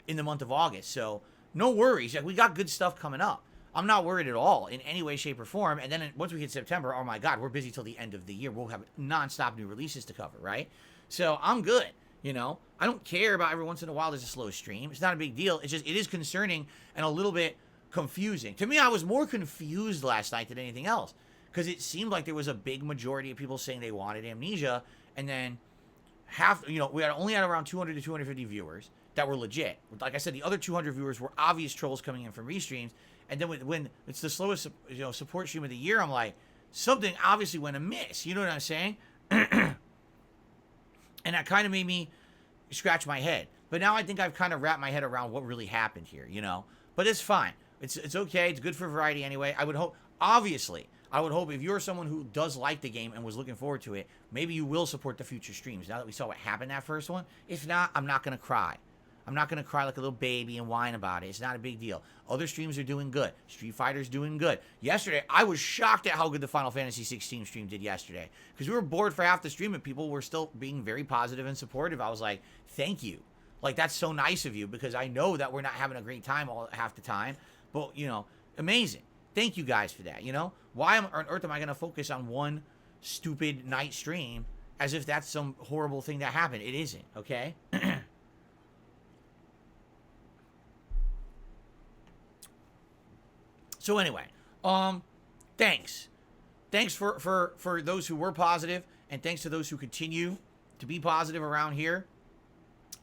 in the month of August. So no worries. Like, we got good stuff coming up. I'm not worried at all in any way, shape, or form. And then once we hit September, oh my God, we're busy till the end of the year. We'll have nonstop new releases to cover, right? So I'm good. You know, I don't care about every once in a while there's a slow stream. It's not a big deal. It's just, it is concerning and a little bit confusing. To me, I was more confused last night than anything else. Because it seemed like there was a big majority of people saying they wanted Amnesia, and then we only had around 200 to 250 viewers that were legit. Like I said, the other 200 viewers were obvious trolls coming in from restreams, and then when it's the slowest support stream of the year, I'm like, something obviously went amiss. You know what I'm saying? And that kind of made me scratch my head. But now I think I've kind of wrapped my head around what really happened here, you know? But it's fine. It's okay. It's good for variety anyway. I would hope, obviously, if you're someone who does like the game and was looking forward to it, maybe you will support the future streams now that we saw what happened that first one. If not, I'm not going to cry. I'm not going to cry like a little baby and whine about it. It's not a big deal. Other streams are doing good. Street Fighter's doing good. Yesterday, I was shocked at how good the Final Fantasy 16 stream did yesterday. Because we were bored for half the stream and people were still being very positive and supportive. I was like, thank you. Like, that's so nice of you because I know that we're not having a great time half the time. But, you know, amazing. Thank you guys for that, you know? Why on earth am I going to focus on one stupid night stream as if that's some horrible thing that happened? It isn't, okay? So anyway, thanks. Thanks for those who were positive, and thanks to those who continue to be positive around here.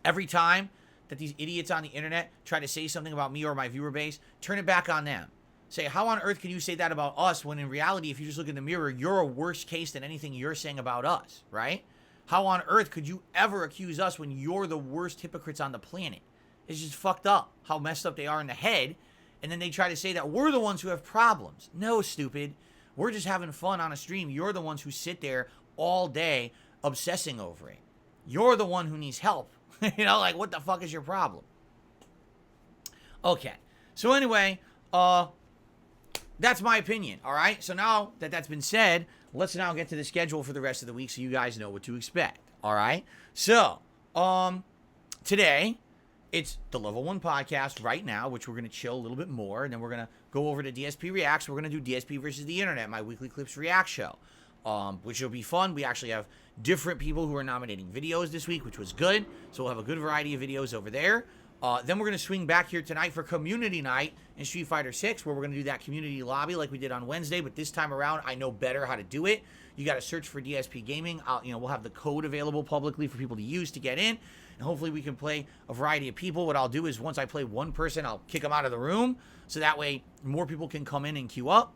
Every time that these idiots on the internet try to say something about me or my viewer base, turn it back on them. Say, how on earth can you say that about us when in reality, if you just look in the mirror, you're a worse case than anything you're saying about us, right? How on earth could you ever accuse us when you're the worst hypocrites on the planet? It's just fucked up how messed up they are in the head. And then they try to say that we're the ones who have problems. No, stupid. We're just having fun on a stream. You're the ones who sit there all day obsessing over it. You're the one who needs help. You know, like, what the fuck is your problem? Okay. So anyway, that's my opinion, all right? So now that that's been said, let's now get to the schedule for the rest of the week so you guys know what to expect, all right? So, today, it's the Level 1 podcast right now, which we're going to chill a little bit more, and then we're going to go over to DSP Reacts. We're going to do DSP versus the Internet, my weekly Clips React show, which will be fun. We actually have different people who are nominating videos this week, which was good, so we'll have a good variety of videos over there. Then we're going to swing back here tonight for Community Night in Street Fighter 6, where we're going to do that community lobby like we did on Wednesday, but this time around, I know better how to do it. You got to search for DSPGaming. We'll have the code available publicly for people to use to get in, and hopefully we can play a variety of people. What I'll do is once I play one person, I'll kick them out of the room, so that way more people can come in and queue up,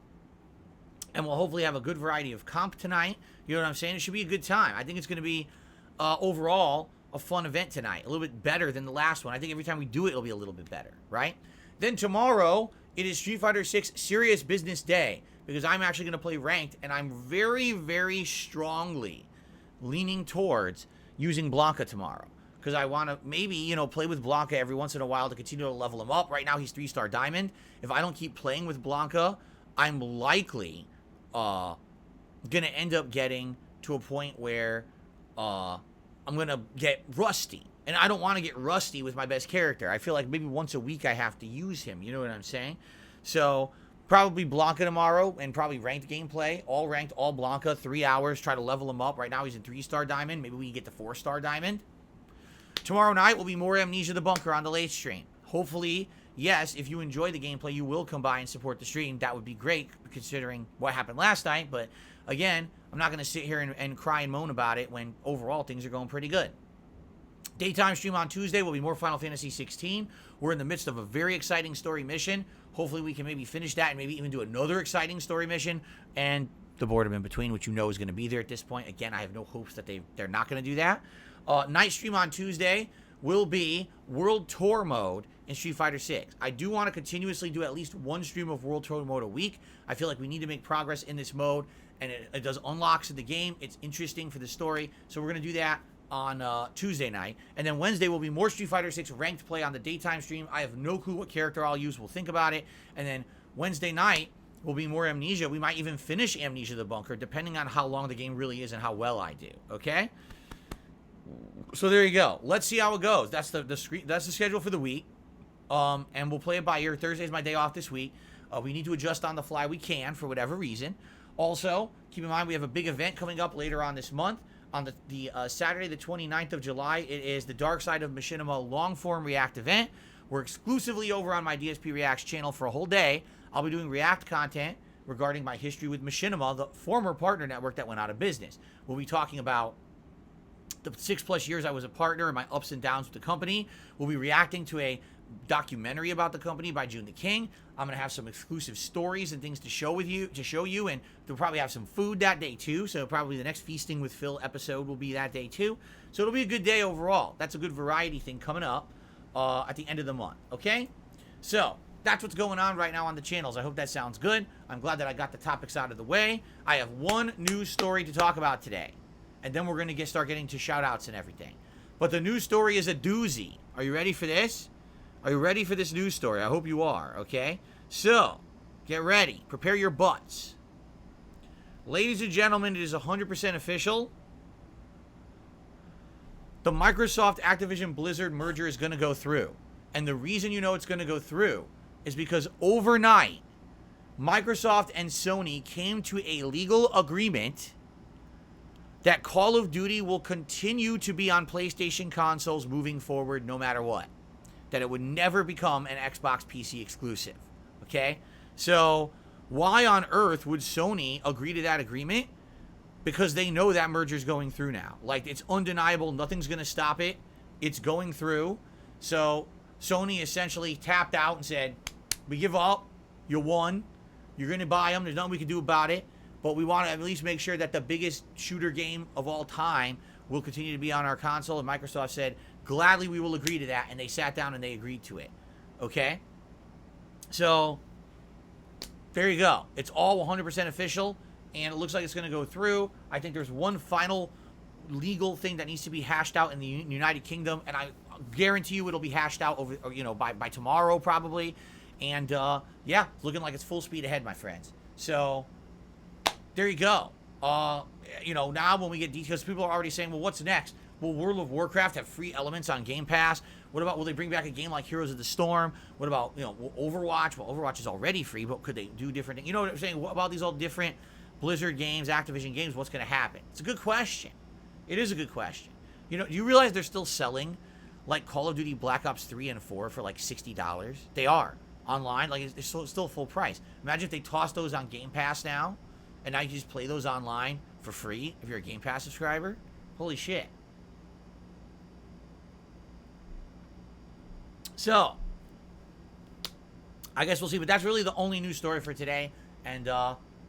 and we'll hopefully have a good variety of comp tonight. You know what I'm saying? It should be a good time. I think it's going to be, overall, a fun event tonight, a little bit better than the last one. I think every time we do it, it'll be a little bit better, right? Then tomorrow, it is Street Fighter 6 Serious Business Day, because I'm actually going to play Ranked, and I'm very, very strongly leaning towards using Blanca tomorrow, because I want to maybe, play with Blanca every once in a while to continue to level him up. Right now, he's 3-star Diamond. If I don't keep playing with Blanca, I'm likely going to end up getting to a point where I'm going to get rusty. And I don't want to get rusty with my best character. I feel like maybe once a week I have to use him. You know what I'm saying? So, probably Blanca tomorrow and probably ranked gameplay. All ranked, all Blanca. 3 hours. Try to level him up. Right now he's in 3-star Diamond. Maybe we can get to 4-star Diamond. Tomorrow night will be more Amnesia the Bunker on the late stream. Hopefully, yes, if you enjoy the gameplay, you will come by and support the stream. That would be great, considering what happened last night. But again, I'm not going to sit here and cry and moan about it when overall things are going pretty good. Daytime stream on Tuesday will be more Final Fantasy 16. We're in the midst of a very exciting story mission. Hopefully we can maybe finish that and maybe even do another exciting story mission. And the boredom in between, which you know is going to be there at this point. Again, I have no hopes that they're not going to do that. Night stream on Tuesday will be World Tour mode in Street Fighter 6. I do want to continuously do at least one stream of World Tour mode a week. I feel like we need to make progress in this mode, and it does unlocks in the game. It's interesting for the story, so we're going to do that on Tuesday night. And then Wednesday will be more Street Fighter 6 ranked play on the daytime stream. I have no clue what character I'll use. We'll think about it. And then Wednesday night will be more Amnesia. We might even finish Amnesia the Bunker, depending on how long the game really is and how well I do. Okay? So there you go. Let's see how it goes. That's the schedule for the week. And we'll play it by ear. Thursday's my day off this week. We need to adjust on the fly. We can, for whatever reason. Also, keep in mind we have a big event coming up later on this month. On the Saturday, the 29th of July, it is the Dark Side of Machinima long-form React event. We're exclusively over on my DSP Reacts channel for a whole day. I'll be doing React content regarding my history with Machinima, the former partner network that went out of business. We'll be talking about the 6+ years I was a partner and my ups and downs with the company. We'll be reacting to a documentary about the company by June the King. I'm gonna have some exclusive stories and things to show you, and we'll probably have some food that day too. So probably the next Feasting with Phil episode will be that day too. So it'll be a good day overall. That's a good variety thing coming up at the end of the month. Okay, so that's what's going on right now on the channels. I hope that sounds good. I'm glad that I got the topics out of the way. I have one news story to talk about today, and then we're gonna start getting to shout outs and everything. But the news story is a doozy. Are you ready for this? Are you ready for this news story? I hope you are, okay? So, get ready. Prepare your butts. Ladies and gentlemen, it is 100% official. The Microsoft Activision Blizzard merger is going to go through. And the reason you know it's going to go through is because overnight, Microsoft and Sony came to a legal agreement that Call of Duty will continue to be on PlayStation consoles moving forward no matter what. That it would never become an Xbox PC exclusive. Okay? So, why on earth would Sony agree to that agreement? Because they know that merger's going through now. Like, it's undeniable. Nothing's going to stop it. It's going through. So, Sony essentially tapped out and said, we give up. You won. You're going to buy them. There's nothing we can do about it. But we want to at least make sure that the biggest shooter game of all time will continue to be on our console. And Microsoft said, gladly we will agree to that. And they sat down and they agreed to it. Okay? So, there you go. It's all 100% official. And it looks like it's going to go through. I think there's one final legal thing that needs to be hashed out in the United Kingdom. And I guarantee you it'll be hashed out over, by tomorrow probably. And, yeah, it's looking like it's full speed ahead, my friends. So, there you go. Now when we get details, people are already saying, well, what's next? Will World of Warcraft have free elements on Game Pass? What about, will they bring back a game like Heroes of the Storm? What about, Overwatch? Well, Overwatch is already free, but could they do different things? You know what I'm saying? What about these all different Blizzard games, Activision games? What's going to happen? It's a good question. It is a good question. Do you realize they're still selling, like, Call of Duty Black Ops 3 and 4 for, like, $60? They are. Online. Like, it's still full price. Imagine if they toss those on Game Pass now, and now you just play those online for free if you're a Game Pass subscriber. Holy shit. So, I guess we'll see. But that's really the only news story for today. And,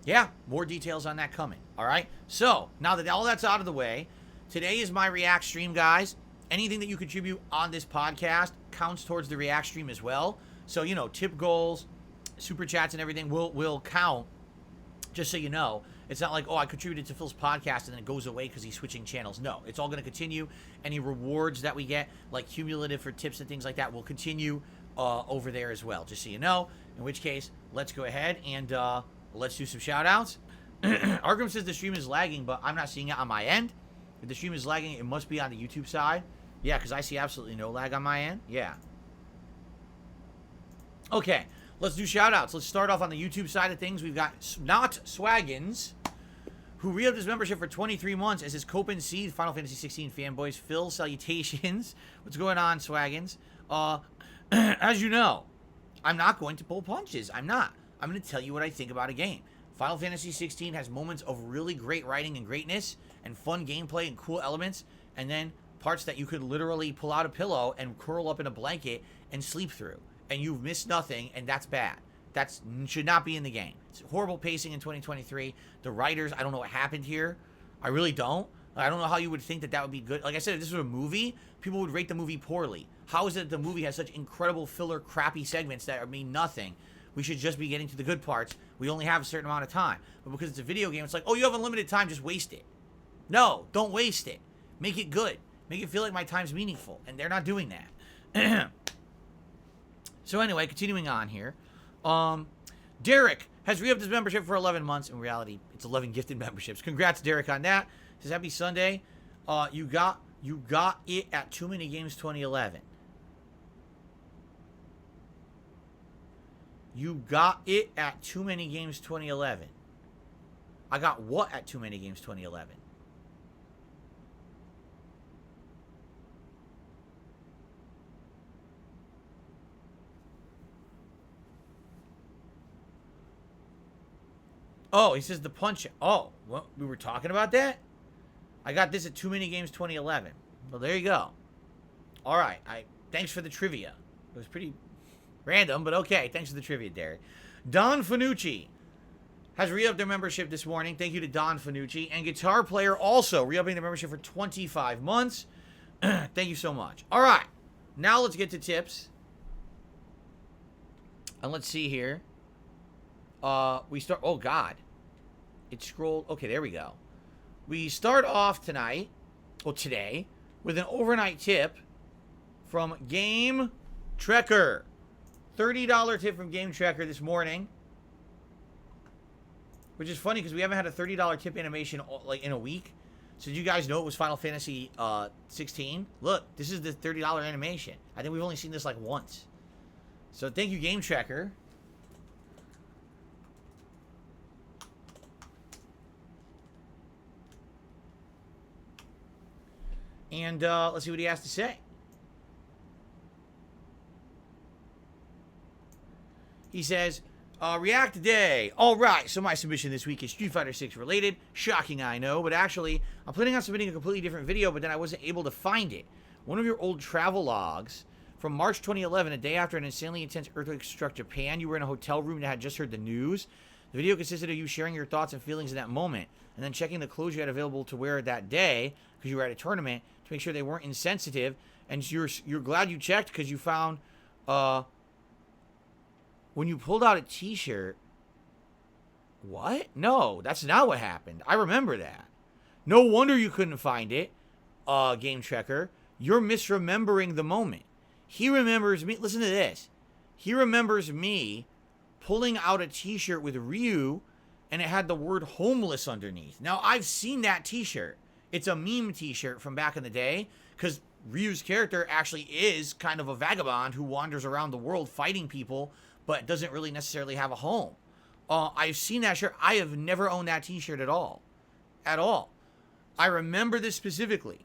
yeah, more details on that coming. All right? So, now that all that's out of the way, today is my React stream, guys. Anything that you contribute on this podcast counts towards the React stream as well. So, tip goals, super chats, and everything will count. Just so you know, it's not like, oh, I contributed to Phil's podcast and then it goes away because he's switching channels. No, it's all going to continue. Any rewards that we get, like cumulative for tips and things like that, will continue over there as well, just so you know. In which case, let's go ahead and let's do some shout-outs. Arkham says the stream is lagging, but I'm not seeing it on my end. If the stream is lagging, it must be on the YouTube side. Yeah, because I see absolutely no lag on my end. Yeah. Okay. Let's do shout-outs. Let's start off on the YouTube side of things. We've got Not Swaggins, who re-upped his membership for 23 months as his Copen Seed Final Fantasy 16 fanboys. Phil, salutations. What's going on, Swaggins? As you know, I'm not going to pull punches. I'm not. I'm going to tell you what I think about a game. Final Fantasy 16 has moments of really great writing and greatness and fun gameplay and cool elements, and then parts that you could literally pull out a pillow and curl up in a blanket and sleep through. And you've missed nothing, and that's bad. That should not be in the game. It's horrible pacing in 2023. The writers, I don't know what happened here. I really don't. I don't know how you would think that that would be good. Like I said, if this was a movie, people would rate the movie poorly. How is it that the movie has such incredible filler, crappy segments that mean nothing? We should just be getting to the good parts. We only have a certain amount of time. But because it's a video game, it's like, oh, you have unlimited time, just waste it. No, don't waste it. Make it good. Make it feel like my time's meaningful. And they're not doing that. So anyway, continuing on here. Derek has re-upped his membership for 11 months. In reality, it's 11 gifted memberships. Congrats, Derek, on that. Says, happy Sunday. You got it at Too Many Games 2011. You got it at Too Many Games 2011. I got what at Too Many Games 2011? Oh, he says the punch. Oh, well, we were talking about that? I got this at Too Many Games 2011. Well, there you go. All right. Thanks for the trivia. It was pretty random, but okay. Thanks for the trivia, Derek. Don Fanucci has re-upped their membership this morning. Thank you to Don Fanucci. And Guitar Player also re-upping their membership for 25 months. Thank you so much. All right. Now let's get to tips. And let's see here. We start... Oh, God. It scrolled... Okay, there we go. We start off tonight, or today, with an overnight tip from Game Trekker. $30 tip from Game Trekker this morning. Which is funny because we haven't had a $30 tip animation like in a week. So did you guys know it was Final Fantasy 16? Look, this is the $30 animation. I think we've only seen this like once. So thank you, Game Trekker. And let's see what he has to say. He says, React today. All right, so my submission this week is Street Fighter 6 related. Shocking, I know, but actually, I'm planning on submitting a completely different video, but then I wasn't able to find it. One of your old travel logs from March 2011, a day after an insanely intense earthquake struck Japan. You were in a hotel room that had just heard the news. The video consisted of you sharing your thoughts and feelings in that moment, and then checking the clothes you had available to wear that day, because you were at a tournament, to make sure they weren't insensitive. And you're glad you checked because you found when you pulled out a t-shirt. What? No, that's not what happened. I remember that. No wonder you couldn't find it, Game Trekker. You're misremembering the moment. He remembers me. Listen to this. He remembers me pulling out a t-shirt with Ryu, and it had the word homeless underneath. Now, I've seen that t-shirt. It's a meme t-shirt from back in the day, because Ryu's character actually is kind of a vagabond who wanders around the world fighting people, but doesn't really necessarily have a home. I've seen that shirt. I have never owned that t-shirt at all. At all. I remember this specifically.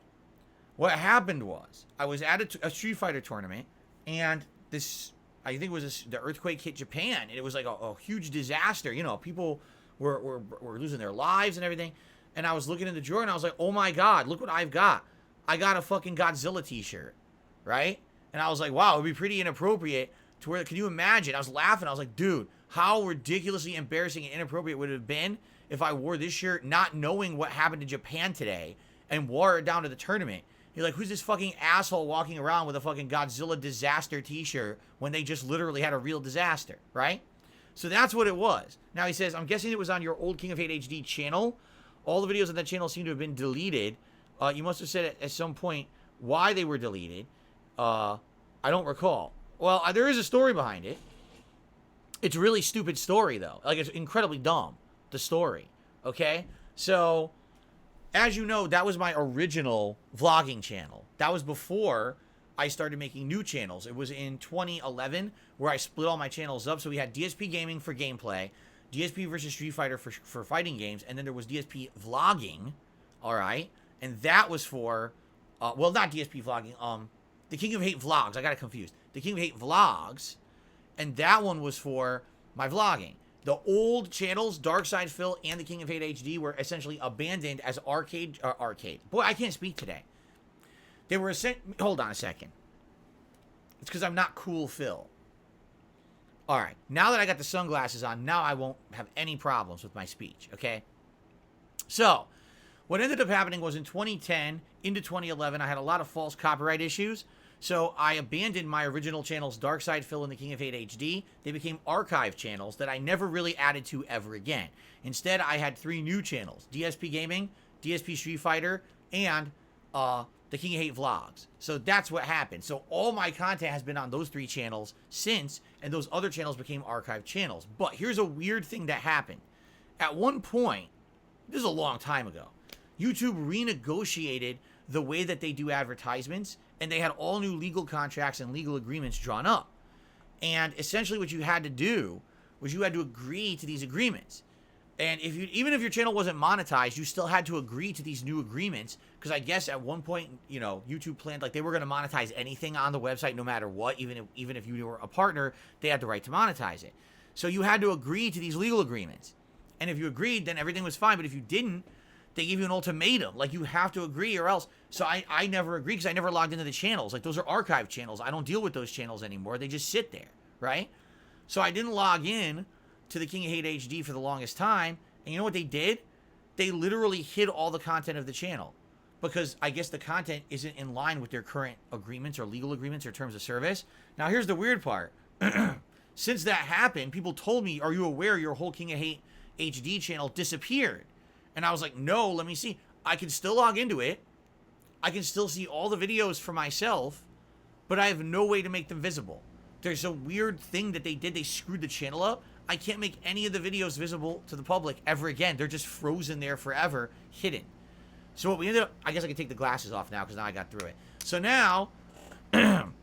What happened was, I was at a Street Fighter tournament, and this, I think it was the earthquake hit Japan, and it was like a huge disaster. You know, people were losing their lives and everything. And I was looking in the drawer, and I was like, oh my God, look what I've got. I got a fucking Godzilla t-shirt, right? And I was like, wow, it would be pretty inappropriate to wear. Can you imagine? I was laughing. I was like, dude, how ridiculously embarrassing and inappropriate would it have been if I wore this shirt not knowing what happened in Japan today and wore it down to the tournament? You're like, who's this fucking asshole walking around with a fucking Godzilla disaster t-shirt when they just literally had a real disaster, right? So that's what it was. Now he says, I'm guessing it was on your old King of Hate HD channel. All the videos on that channel seem to have been deleted. You must have said at some point why they were deleted. I don't recall. Well, there is a story behind it. It's a really stupid story, though. Like, it's incredibly dumb, the story. Okay? So, as you know, that was my original vlogging channel. That was before I started making new channels. It was in 2011 where I split all my channels up. So we had DSPGaming for gameplay, DSP versus Street Fighter for fighting games, and then there was DSP Vlogging, all right? And that was for, well, not DSP Vlogging, the King of Hate Vlogs. I got it confused. The King of Hate Vlogs, and that one was for my vlogging. The old channels, Darkside Phil and the King of Hate HD, were essentially abandoned as arcade. Boy, I can't speak today. They were hold on a second. It's because I'm not cool Phil. All right, now that I got the sunglasses on, now I won't have any problems with my speech, okay? So, what ended up happening was in 2010 into 2011, I had a lot of false copyright issues. So I abandoned my original channels, Darkside Phil and the King of Hate HD. They became archive channels that I never really added to ever again. Instead, I had 3 new channels, DSPGaming, DSP Street Fighter, and the King of Hate Vlogs. So that's what happened. So all my content has been on those 3 channels since, and those other channels became archive channels. But here's a weird thing that happened. At one point, this is a long time ago, YouTube renegotiated the way that they do advertisements, and they had all new legal contracts and legal agreements drawn up. And essentially what you had to do was you had to agree to these agreements. And even if your channel wasn't monetized, you still had to agree to these new agreements, because I guess at one point, you know, YouTube planned like they were going to monetize anything on the website no matter what. Even if you were a partner, they had the right to monetize it. So you had to agree to these legal agreements. And if you agreed, then everything was fine. But if you didn't, they give you an ultimatum, like you have to agree or else. So I never agreed because I never logged into the channels. Like those are archive channels. I don't deal with those channels anymore. They just sit there, right? So I didn't log in to the King of Hate HD for the longest time. And you know what they did? They literally hid all the content of the channel because I guess the content isn't in line with their current agreements or legal agreements or terms of service. Now here's the weird part. Since that happened, people told me, are you aware your whole King of Hate HD channel disappeared? And I was like, no, let me see. I can still log into it. I can still see all the videos for myself, but I have no way to make them visible. There's a weird thing that they did. They screwed the channel up. I can't make any of the videos visible to the public ever again. They're just frozen there forever, hidden. So what we ended up, I guess I can take the glasses off now because now I got through it. So now, the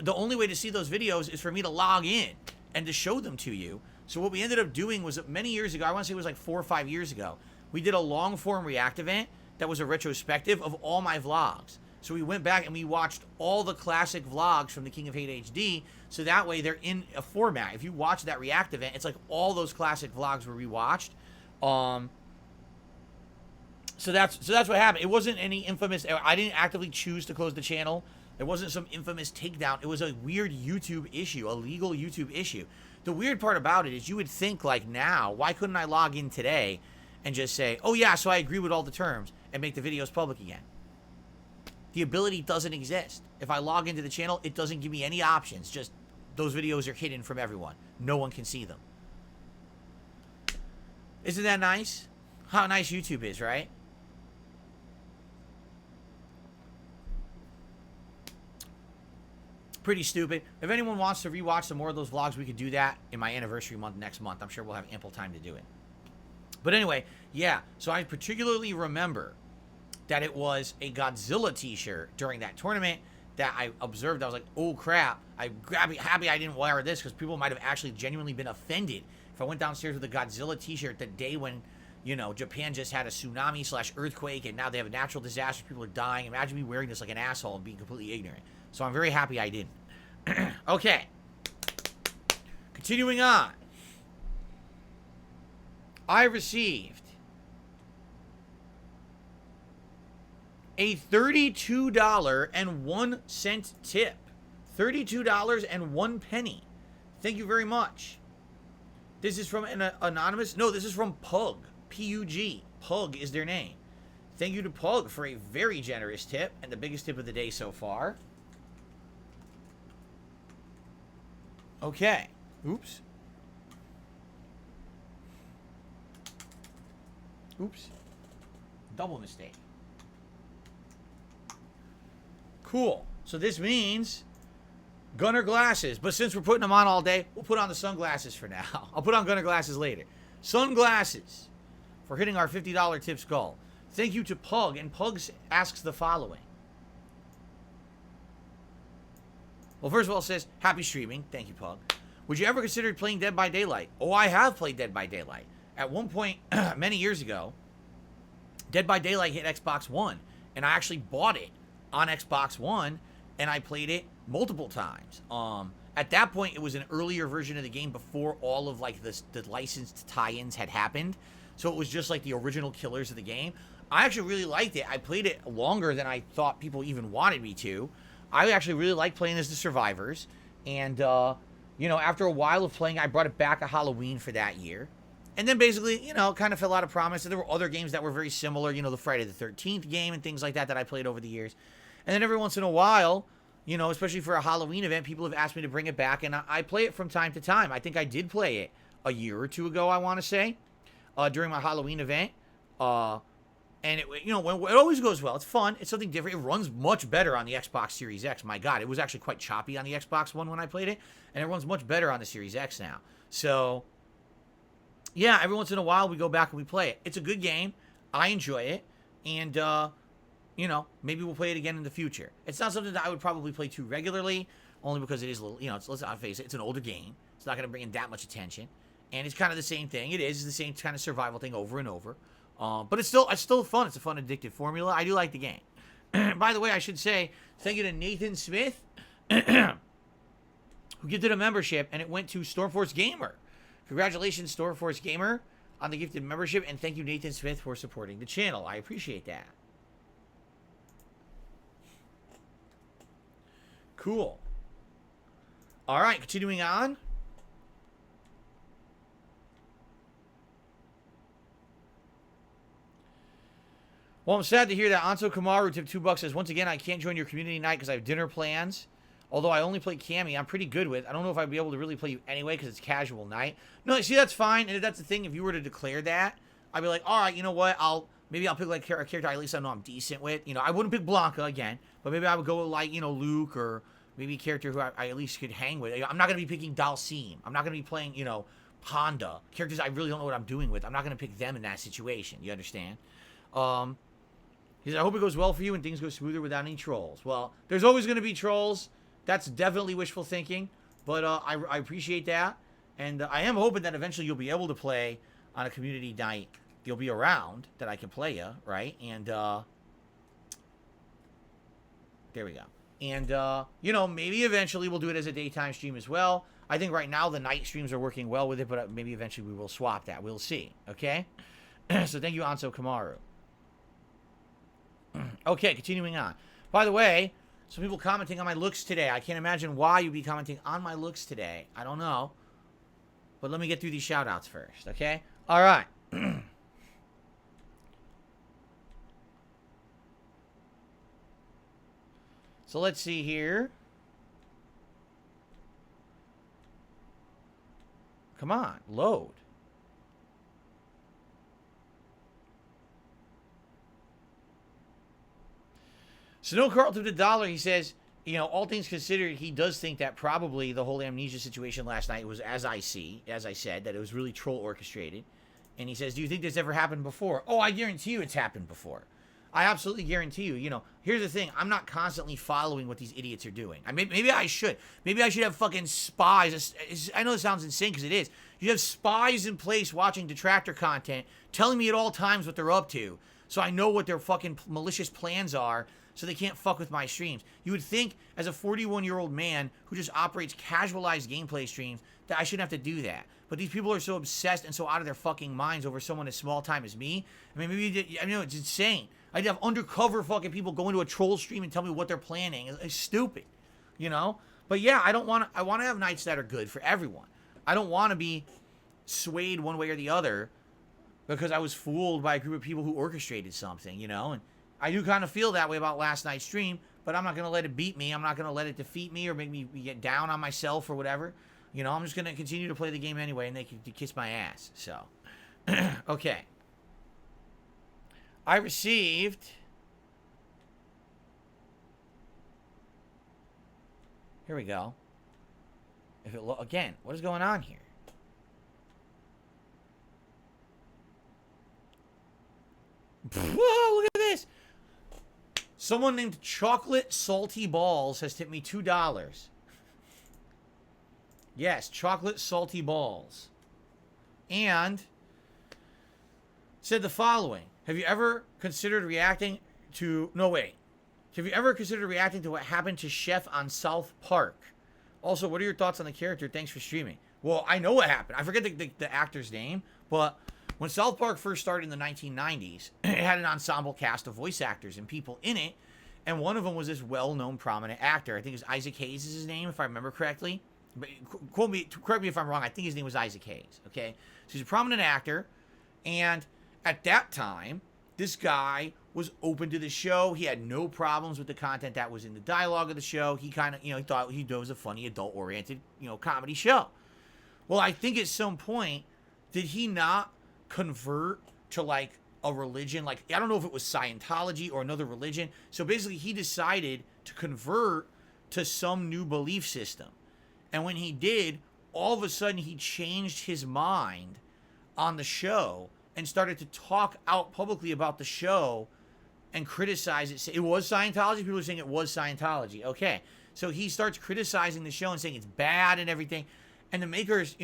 only way to see those videos is for me to log in and to show them to you. So what we ended up doing was many years ago, I want to say it was like 4 or 5 years ago, we did a long form react event that was a retrospective of all my vlogs. So we went back and we watched all the classic vlogs from the King of Hate HD. So that way they're in a format. If you watch that react event, it's like all those classic vlogs were rewatched. So that's what happened. It wasn't any infamous, I didn't actively choose to close the channel. It wasn't some infamous takedown. It was a weird YouTube issue, a legal YouTube issue. The weird part about it is you would think like now, why couldn't I log in today and just say, oh yeah, so I agree with all the terms and make the videos public again? The ability doesn't exist. If I log into the channel, it doesn't give me any options. Just those videos are hidden from everyone. No one can see them. Isn't that nice? How nice YouTube is, right? Pretty stupid. If anyone wants to rewatch some more of those vlogs, we could do that in my anniversary month next month. I'm sure we'll have ample time to do it. But anyway, yeah. So I particularly remember that it was a Godzilla t-shirt during that tournament that I observed. I was like, oh crap. I'm happy I didn't wear this because people might have actually genuinely been offended if I went downstairs with a Godzilla t-shirt the day when, you know, Japan just had a tsunami / earthquake and now they have a natural disaster. People are dying. Imagine me wearing this like an asshole and being completely ignorant. So I'm very happy I didn't. Okay. Continuing on. I received a $32.01 tip. $32.01. Thank you very much. This is from an anonymous. No, this is from Pug. P-U-G. Pug is their name. Thank you to Pug for a very generous tip and the biggest tip of the day so far. Okay. Oops. Oops. Double mistake. Cool. So this means Gunner glasses. But since we're putting them on all day, we'll put on the sunglasses for now. I'll put on Gunner glasses later. Sunglasses for hitting our $50 tips goal. Thank you to Pug. And Pug asks the following. Well, first of all, it says, happy streaming. Thank you, Pug. Would you ever consider playing Dead by Daylight? Oh, I have played Dead by Daylight. At one point, many years ago, Dead by Daylight hit Xbox One. And I actually bought it on Xbox One. And I played it multiple times. At that point, it was an earlier version of the game before all of like the licensed tie-ins had happened. So it was just like the original killers of the game. I actually really liked it. I played it longer than I thought people even wanted me to. I actually really liked playing as the survivors. And, you know, after a while of playing, I brought it back a Halloween for that year. And then basically, you know, kind of fell out of promise. And there were other games that were very similar, you know, the Friday the 13th game and things like that that I played over the years. And then every once in a while, you know, especially for a Halloween event, people have asked me to bring it back. And I play it from time to time. I think I did play it a year or two ago, I want to say, during my Halloween event. And it, you know, it always goes well. It's fun. It's something different. It runs much better on the Xbox Series X. My God, it was actually quite choppy on the Xbox One when I played it, and it runs much better on the Series X now. So, yeah, every once in a while we go back and we play it. It's a good game. I enjoy it, and you know, maybe we'll play it again in the future. It's not something that I would probably play too regularly, only because it is a little, you know, let's not face it, it's an older game. It's not going to bring in that much attention, and it's kind of the same thing. It is the same kind of survival thing over and over. But it's still fun. It's a fun, addictive formula. I do like the game. By the way, I should say thank you to Nathan Smith, who gifted a membership, and it went to Stormforce Gamer. Congratulations, Stormforce Gamer, on the gifted membership, and thank you, Nathan Smith, for supporting the channel. I appreciate that. Cool. All right, continuing on. Well, I'm sad to hear that Anso Kamaru tipped $2 says, once again, I can't join your community night because I have dinner plans. Although I only play Cammy, I'm pretty good with. I don't know if I'd be able to really play you anyway because it's casual night. No, see, that's fine. And if that's the thing, if you were to declare that, I'd be like, all right, you know what? Maybe I'll pick like a character at least I know I'm decent with. You know, I wouldn't pick Blanca again, but maybe I would go with like, you know, Luke, or maybe a character who I at least could hang with. I'm not going to be picking Dalsim. I'm not going to be playing, you know, Honda. Characters I really don't know what I'm doing with. I'm not going to pick them in that situation. You understand? He said, I hope it goes well for you and things go smoother without any trolls. Well, there's always going to be trolls. That's definitely wishful thinking. But I appreciate that. And I am hoping that eventually you'll be able to play on a community night. You'll be around that I can play you, right? And there we go. And, you know, maybe eventually we'll do it as a daytime stream as well. I think right now the night streams are working well with it, but maybe eventually we will swap that. We'll see, okay? So thank you, Anso Kamaru. Okay, continuing on. By the way, some people commenting on my looks today. I can't imagine why you'd be commenting on my looks today. I don't know. But let me get through these shout-outs first, okay? All right. So let's see here. Come on, load. Snow Carlton to $1, he says, you know, all things considered, he does think that probably the whole Amnesia situation last night was, as I said, that it was really troll orchestrated. And he says, do you think this ever happened before? Oh, I guarantee you it's happened before. I absolutely guarantee you. You know, here's the thing. I'm not constantly following what these idiots are doing. I mean, maybe I should. Maybe I should have fucking spies. I know it sounds insane because it is. You have spies in place watching detractor content, telling me at all times what they're up to, so I know what their fucking malicious plans are, so they can't fuck with my streams. You would think, as a 41-year-old man who just operates casualized gameplay streams, that I shouldn't have to do that. But these people are so obsessed and so out of their fucking minds over someone as small time as me. I mean, maybe, I know it's insane. I'd have undercover fucking people go into a troll stream and tell me what they're planning. It's stupid, you know? But yeah, I want to have nights that are good for everyone. I don't want to be swayed one way or the other because I was fooled by a group of people who orchestrated something, you know? And I do kind of feel that way about last night's stream, but I'm not going to let it beat me. I'm not going to let it defeat me or make me get down on myself or whatever. You know, I'm just going to continue to play the game anyway, and they can kiss my ass. So, okay. I received... Here we go. If it again, what is going on here? Whoa, look at this. Someone named Chocolate Salty Balls has tipped me $2. Yes, Chocolate Salty Balls. And said the following. Have you ever considered reacting to... No, wait. Have you ever considered reacting to what happened to Chef on South Park? Also, what are your thoughts on the character? Thanks for streaming. Well, I know what happened. I forget the actor's name, but when South Park first started in the 1990s, it had an ensemble cast of voice actors and people in it, and one of them was this well-known prominent actor. I think it was Isaac Hayes is his name, if I remember correctly. But correct me if I'm wrong. I think his name was Isaac Hayes, okay? So he's a prominent actor, and at that time, this guy was open to the show. He had no problems with the content that was in the dialogue of the show. He kind of, he thought he was a funny, adult-oriented, comedy show. Well, I think at some point, did he not convert to, like, a religion? Like, I don't know if it was Scientology or another religion. So basically, he decided to convert to some new belief system. And when he did, all of a sudden, he changed his mind on the show and started to talk out publicly about the show and criticize it. It was Scientology. People are saying it was Scientology. Okay. So he starts criticizing the show and saying it's bad and everything. And the makers,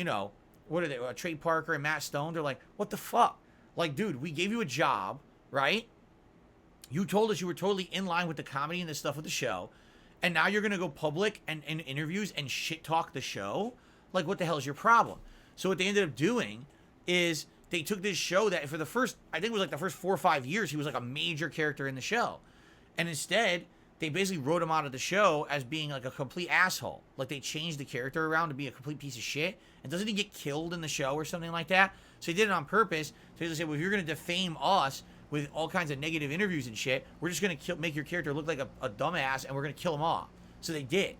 what are they? Trey Parker and Matt Stone, they're like, what the fuck? Like, dude, we gave you a job, right? You told us you were totally in line with the comedy and the stuff with the show. And now you're going to go public and in interviews and shit talk the show? Like, what the hell is your problem? So what they ended up doing is they took this show that for the first, I think it was like the first 4 or 5 years, he was like a major character in the show. And instead, they basically wrote him out of the show as being like a complete asshole. Like, they changed the character around to be a complete piece of shit. And doesn't he get killed in the show or something like that? So he did it on purpose. So they said, well, if you're going to defame us with all kinds of negative interviews and shit, we're just going to make your character look like a dumbass, and we're going to kill him off. So they did.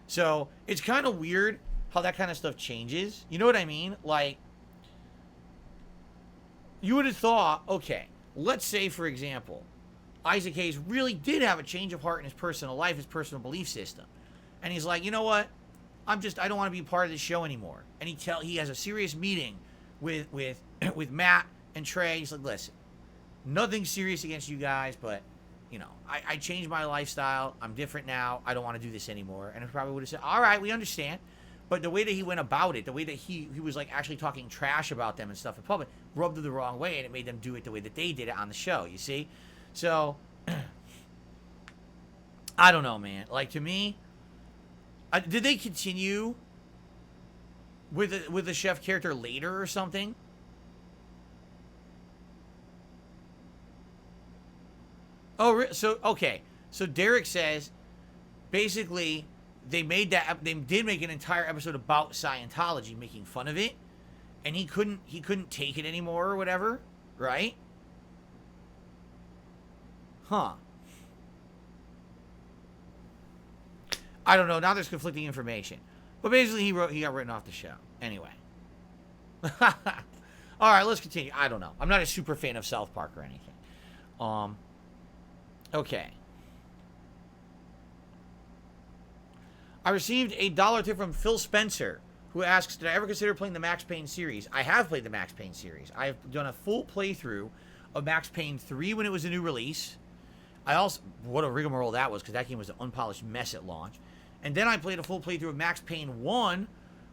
So it's kind of weird how that kind of stuff changes. You know what I mean? Like, you would have thought, okay, let's say, for example, Isaac Hayes really did have a change of heart in his personal life, his personal belief system. And he's like, you know what? I don't want to be part of this show anymore. And he has a serious meeting with Matt and Trey. He's like, listen, nothing serious against you guys, but, I changed my lifestyle. I'm different now. I don't want to do this anymore. And I probably would have said, all right, we understand. But the way that he went about it, the way that he was like actually talking trash about them and stuff in public, rubbed them the wrong way, and it made them do it the way that they did it on the show, you see? So, I don't know, man. Like, to me, did they continue with the chef character later or something? Oh, so, okay. So Derek says, basically, they did make an entire episode about Scientology, making fun of it, and he couldn't take it anymore or whatever, right? Huh. I don't know. Now there's conflicting information. But basically, he got written off the show. Anyway. All right, let's continue. I don't know. I'm not a super fan of South Park or anything. Okay. I received a $1 tip from Phil Spencer, who asks, did I ever consider playing the Max Payne series? I have played the Max Payne series. I have done a full playthrough of Max Payne 3 when it was a new release. What a rigmarole that was, because that game was an unpolished mess at launch. And then I played a full playthrough of Max Payne 1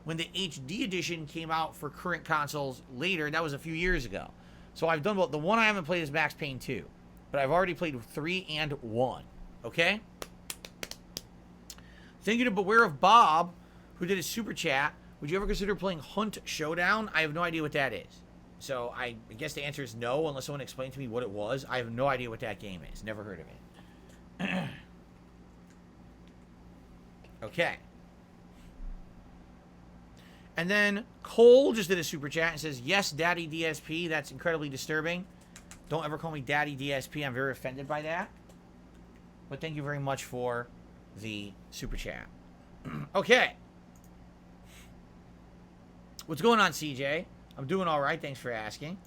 when the HD edition came out for current consoles later. That was a few years ago. So I've done both. The one I haven't played is Max Payne 2. But I've already played 3 and 1. Okay? Thank you to Beware of Bob, who did a super chat. Would you ever consider playing Hunt Showdown? I have no idea what that is. So I guess the answer is no, unless someone explained to me what it was. I have no idea what that game is. Never heard of it. Okay. And then Cole just did a super chat and says, yes, Daddy DSP. That's incredibly disturbing. Don't ever call me Daddy DSP. I'm very offended by that. But thank you very much for the super chat. Okay. What's going on, CJ? I'm doing all right. Thanks for asking.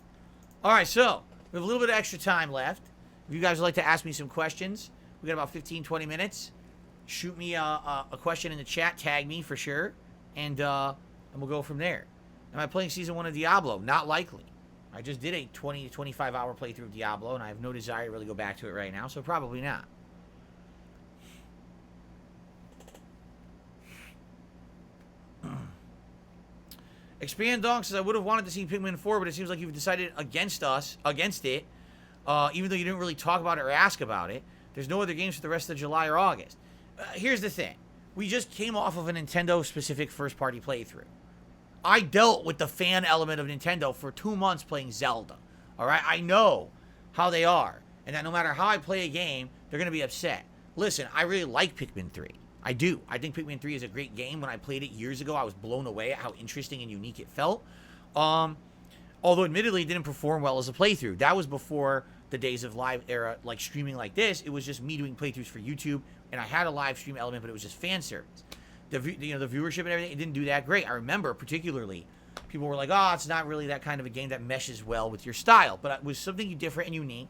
All right, so we have a little bit of extra time left. If you guys would like to ask me some questions, we got about 15, 20 minutes. Shoot me a question in the chat. Tag me for sure. And we'll go from there. Am I playing Season 1 of Diablo? Not likely. I just did a 20 to 25 hour playthrough of Diablo, and I have no desire to really go back to it right now, so probably not. Expand Dong says, I would have wanted to see Pikmin 4, but it seems like you've decided against it, even though you didn't really talk about it or ask about it. There's no other games for the rest of July or August. Here's the thing. we just came off of a Nintendo-specific first-party playthrough. I dealt with the fan element of Nintendo for 2 months playing Zelda. All right? I know how they are. And that no matter how I play a game, they're going to be upset. Listen, I really like Pikmin 3. I do. I think Pikmin 3 is a great game. When I played it years ago, I was blown away at how interesting and unique it felt. Although, admittedly, it didn't perform well as a playthrough. That was before the days of live era, like streaming like this. It was just me doing playthroughs for YouTube, and I had a live stream element, but it was just fan service. The viewership and everything, it didn't do that great. I remember particularly, people were like, "Oh, it's not really that kind of a game that meshes well with your style." But it was something different and unique,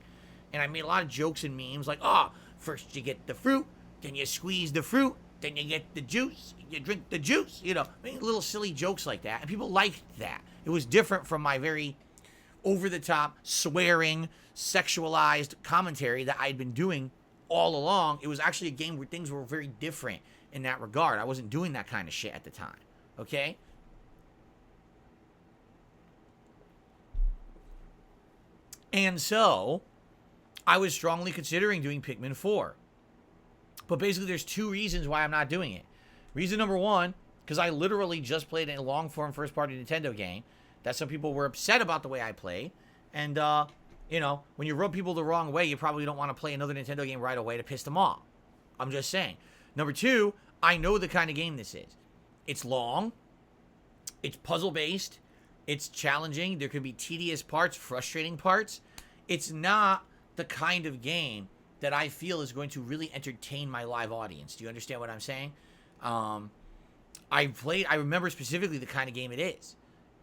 and I made a lot of jokes and memes like, "Oh, first you get the fruit, then you squeeze the fruit, then you get the juice, you drink the juice." You know, making little silly jokes like that, and people liked that. It was different from my very over-the-top, swearing, sexualized commentary that I'd been doing all along. It was actually a game where things were very different in that regard. I wasn't doing that kind of shit at the time, okay? And so, I was strongly considering doing Pikmin 4. But basically, there's 2 reasons why I'm not doing it. Reason number 1, because I literally just played a long-form first-party Nintendo game that some people were upset about the way I played. And, you know, when you rub people the wrong way, you probably don't want to play another Nintendo game right away to piss them off. I'm just saying. Number 2, I know the kind of game this is. It's long. It's puzzle-based. It's challenging. There could be tedious parts, frustrating parts. It's not the kind of game that I feel is going to really entertain my live audience. Do you understand what I'm saying? I remember specifically the kind of game it is.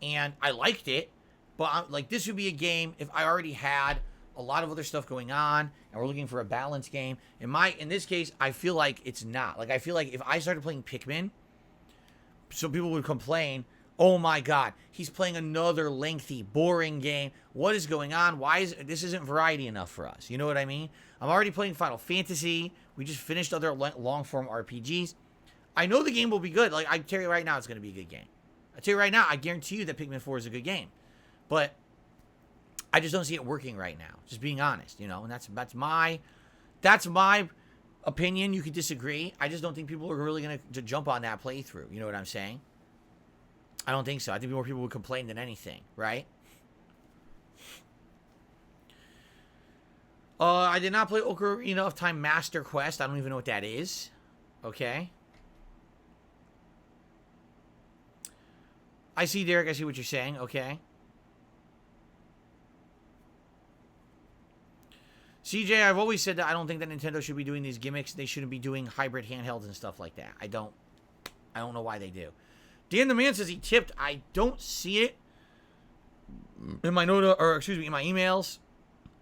And I liked it, but like this would be a game if I already had a lot of other stuff going on and we're looking for a balanced game. In this case, I feel like it's not. Like I feel like if I started playing Pikmin, some people would complain, "Oh my god, he's playing another lengthy, boring game. What is going on? This isn't variety enough for us?" You know what I mean? I'm already playing Final Fantasy. We just finished other long-form RPGs. I know the game will be good. Like I tell you right now, it's going to be a good game. I tell you right now, I guarantee you that Pikmin 4 is a good game. But I just don't see it working right now. Just being honest, you know. And that's my opinion. You could disagree. I just don't think people are really going to jump on that playthrough. You know what I'm saying? I don't think so. I think more people would complain than anything, right? I did not play Ocarina of Time Master Quest. I don't even know what that is. Okay. I see, Derek. I see what you're saying. Okay. CJ, I've always said that I don't think that Nintendo should be doing these gimmicks. They shouldn't be doing hybrid handhelds and stuff like that. I don't know why they do. Dan the Man says he tipped. I don't see it in my in my emails.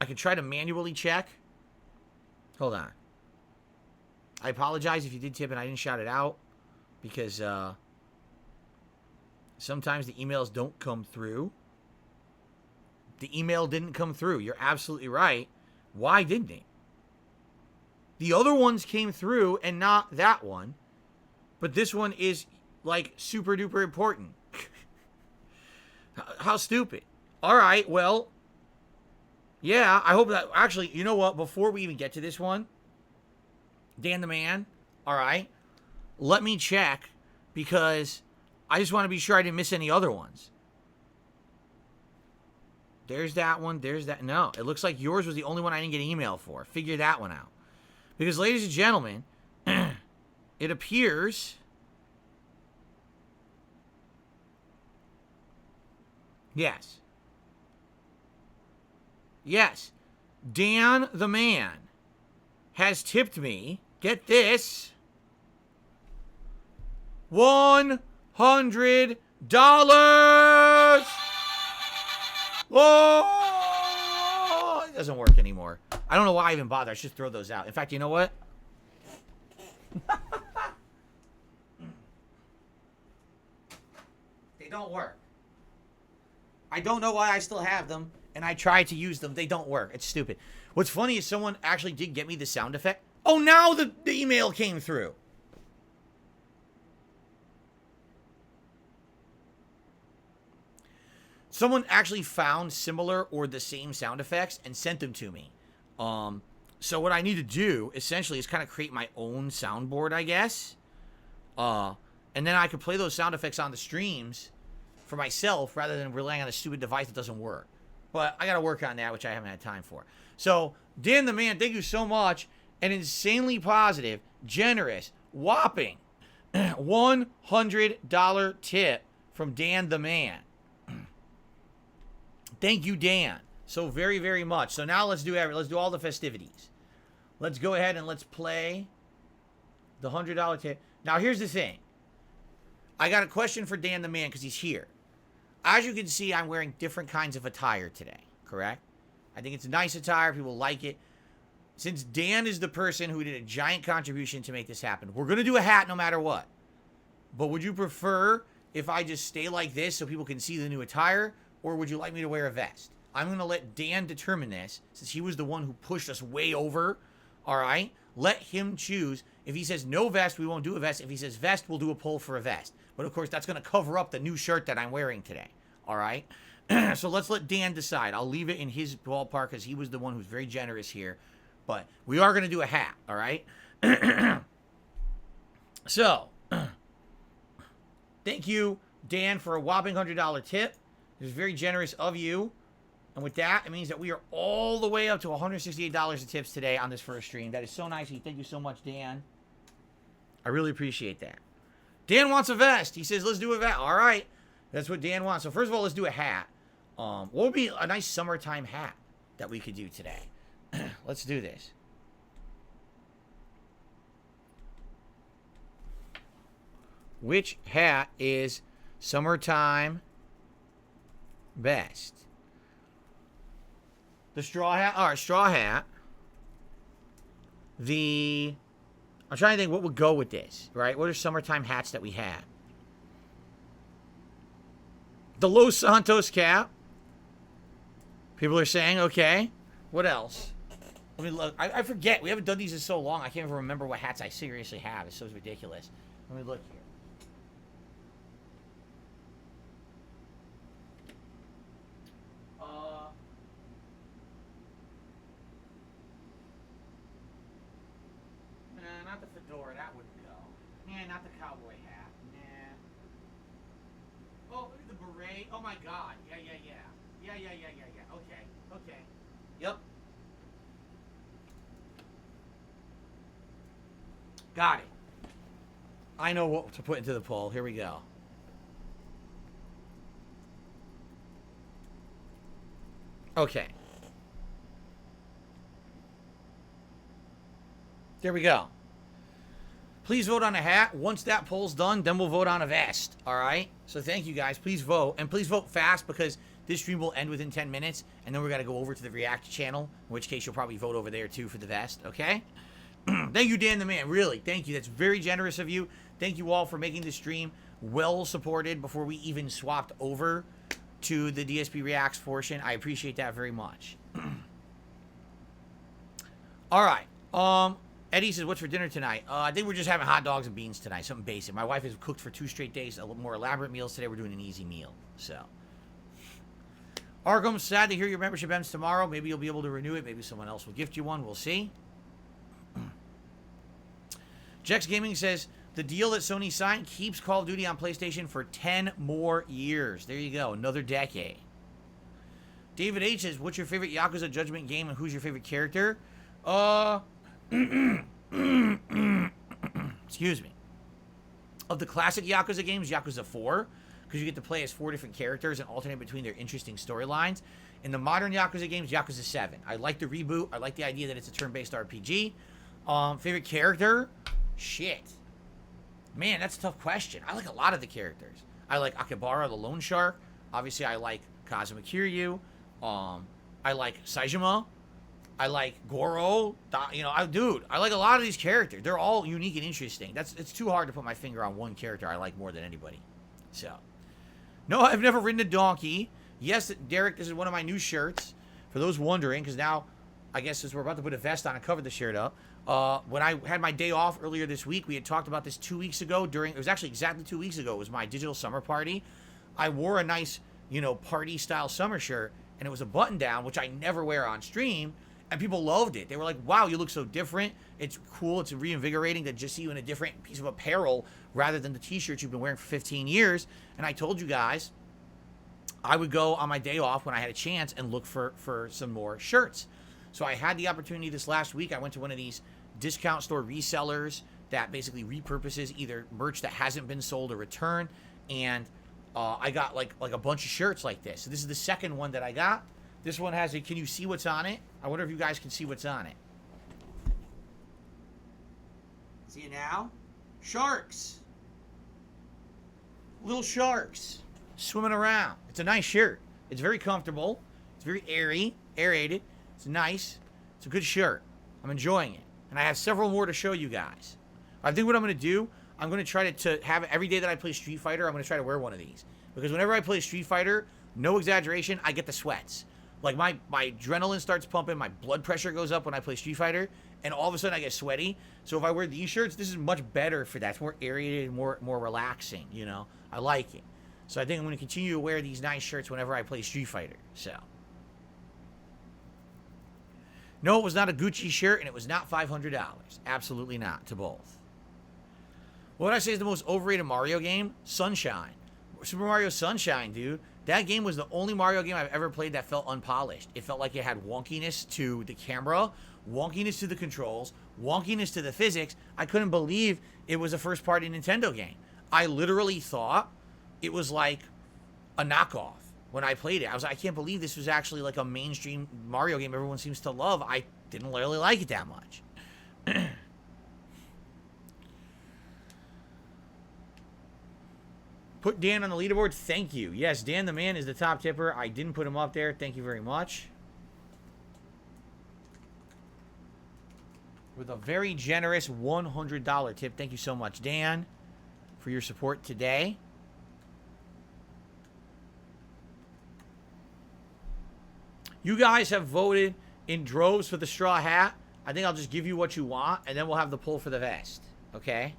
I can try to manually check. Hold on. I apologize if you did tip and I didn't shout it out because sometimes the emails don't come through. The email didn't come through. You're absolutely right. Why didn't it? The other ones came through and not that one. But this one is like super duper important. How stupid. All right, well, yeah, I hope that, actually, you know what, before we even get to this one, Dan the Man, all right, let me check, because I just want to be sure I didn't miss any other ones. There's that one, there's that, no, it looks like yours was the only one I didn't get an email for. Figure that one out. Because, ladies and gentlemen, it appears, yes, Dan the Man has tipped me, get this, $100. Oh, it doesn't work anymore. I don't know why I even bother. I should throw those out. In fact, you know what? They don't work. I don't know why I still have them, and I tried to use them. They don't work. It's stupid. What's funny is someone actually did get me the sound effect. Oh, now the email came through. Someone actually found similar or the same sound effects and sent them to me. So what I need to do, essentially, is kind of create my own soundboard, I guess. And then I could play those sound effects on the streams for myself rather than relying on a stupid device that doesn't work. But I got to work on that, which I haven't had time for. So, Dan the Man, thank you so much. An insanely positive, generous, whopping $100 tip from Dan the Man. Thank you, Dan, so very, very much. So now let's do all the festivities. Let's go ahead and let's play the $100 tip. Now, here's the thing. I got a question for Dan the Man because he's here. As you can see, I'm wearing different kinds of attire today, correct? I think it's a nice attire. People like it. Since Dan is the person who did a giant contribution to make this happen, we're going to do a hat no matter what. But would you prefer if I just stay like this so people can see the new attire, or would you like me to wear a vest? I'm going to let Dan determine this, since he was the one who pushed us way over, all right? Let him choose. If he says no vest, we won't do a vest. If he says vest, we'll do a poll for a vest. But, of course, that's going to cover up the new shirt that I'm wearing today, all right? So let's let Dan decide. I'll leave it in his ballpark because he was the one who's very generous here. But we are going to do a hat, all right? So, thank you, Dan, for a whopping $100 tip. It was very generous of you. And with that, it means that we are all the way up to $168 in tips today on this first stream. That is so nice of you. Thank you so much, Dan. I really appreciate that. Dan wants a vest. He says, let's do a vest. All right. That's what Dan wants. So first of all, let's do a hat. What would be a nice summertime hat that we could do today? Let's do this. Which hat is summertime best? The straw hat? All right, straw hat. I'm trying to think what would go with this, right? What are summertime hats that we have? The Los Santos cap. People are saying, okay. What else? Let me look. I forget. We haven't done these in so long. I can't even remember what hats I seriously have. It's so ridiculous. Let me look here. Nah, not the fedora. That wouldn't go. Nah, not the cowboy hat. Nah. Oh, the beret. Oh my God. Yeah. Okay. Yep. Got it. I know what to put into the poll. Here we go. Okay. There we go. Please vote on a hat. Once that poll's done, then we'll vote on a vest. All right? So thank you guys. Please vote. And please vote fast because this stream will end within 10 minutes. And then we're going to go over to the React channel, in which case you'll probably vote over there too for the vest. Okay? Thank you, Dan the Man. Really, thank you. That's very generous of you. Thank you all for making the stream well supported before we even swapped over to the DSP Reacts portion. I appreciate that very much. All right. Eddie says, what's for dinner tonight? I think we're just having hot dogs and beans tonight. Something basic. My wife has cooked for 2 straight days. A little more elaborate meals today. We're doing an easy meal. So, Arkham, sad to hear your membership ends tomorrow. Maybe you'll be able to renew it. Maybe someone else will gift you one. We'll see. DSPGaming says, the deal that Sony signed keeps Call of Duty on PlayStation for 10 more years. There you go. Another decade. David H says, what's your favorite Yakuza Judgment game and who's your favorite character? Excuse me. Of the classic Yakuza games, Yakuza 4, because you get to play as 4 different characters and alternate between their interesting storylines. In the modern Yakuza games, Yakuza 7. I like the reboot. I like the idea that it's a turn-based RPG. Favorite character? Shit. Man, that's a tough question. I like a lot of the characters. I like Akibara, the Lone Shark. Obviously, I like Kazuma Kiryu. I like Saejima. I like Goro. Dude, I like a lot of these characters. They're all unique and interesting. It's too hard to put my finger on one character I like more than anybody. So, no, I've never ridden a donkey. Yes, Derek, this is one of my new shirts. For those wondering, because now, I guess since we're about to put a vest on and cover the shirt up, when I had my day off earlier this week, we had talked about this 2 weeks ago it was actually exactly 2 weeks ago. It was my digital summer party. I wore a nice, party style summer shirt, and it was a button down, which I never wear on stream. And people loved it. They were like, wow, you look so different. It's cool. It's reinvigorating to just see you in a different piece of apparel rather than the t-shirts you've been wearing for 15 years. And I told you guys I would go on my day off when I had a chance and look for some more shirts. So I had the opportunity this last week. I went to one of these discount store resellers that basically repurposes either merch that hasn't been sold or returned. And I got like a bunch of shirts like this. So this is the second one that I got. This one has a, can you see what's on it? I wonder if you guys can see what's on it. See it now? Sharks. Little sharks swimming around. It's a nice shirt. It's very comfortable. It's very airy, aerated. It's nice. It's a good shirt. I'm enjoying it. And I have several more to show you guys. I think what I'm going to do, I'm going to try to have every day that I play Street Fighter, I'm going to try to wear one of these. Because whenever I play Street Fighter, no exaggeration, I get the sweats. Like, my adrenaline starts pumping, my blood pressure goes up when I play Street Fighter, and all of a sudden I get sweaty. So if I wear these shirts, this is much better for that. It's more aerated, more relaxing, you know? I like it. So I think I'm going to continue to wear these nice shirts whenever I play Street Fighter. So. No, it was not a Gucci shirt, and it was not $500. Absolutely not, to both. What would I say is the most overrated Mario game? Sunshine. Super Mario Sunshine, dude. That game was the only Mario game I've ever played that felt unpolished. It felt like it had wonkiness to the camera, wonkiness to the controls, wonkiness to the physics. I couldn't believe it was a first-party Nintendo game. I literally thought it was like a knockoff when I played it. I can't believe this was actually like a mainstream Mario game everyone seems to love. I didn't really like it that much. Put Dan on the leaderboard. Thank you. Yes, Dan the man is the top tipper. I didn't put him up there. Thank you very much. With a very generous $100 tip. Thank you so much, Dan, for your support today. You guys have voted in droves for the straw hat. I think I'll just give you what you want, and then we'll have the pull for the vest. Okay?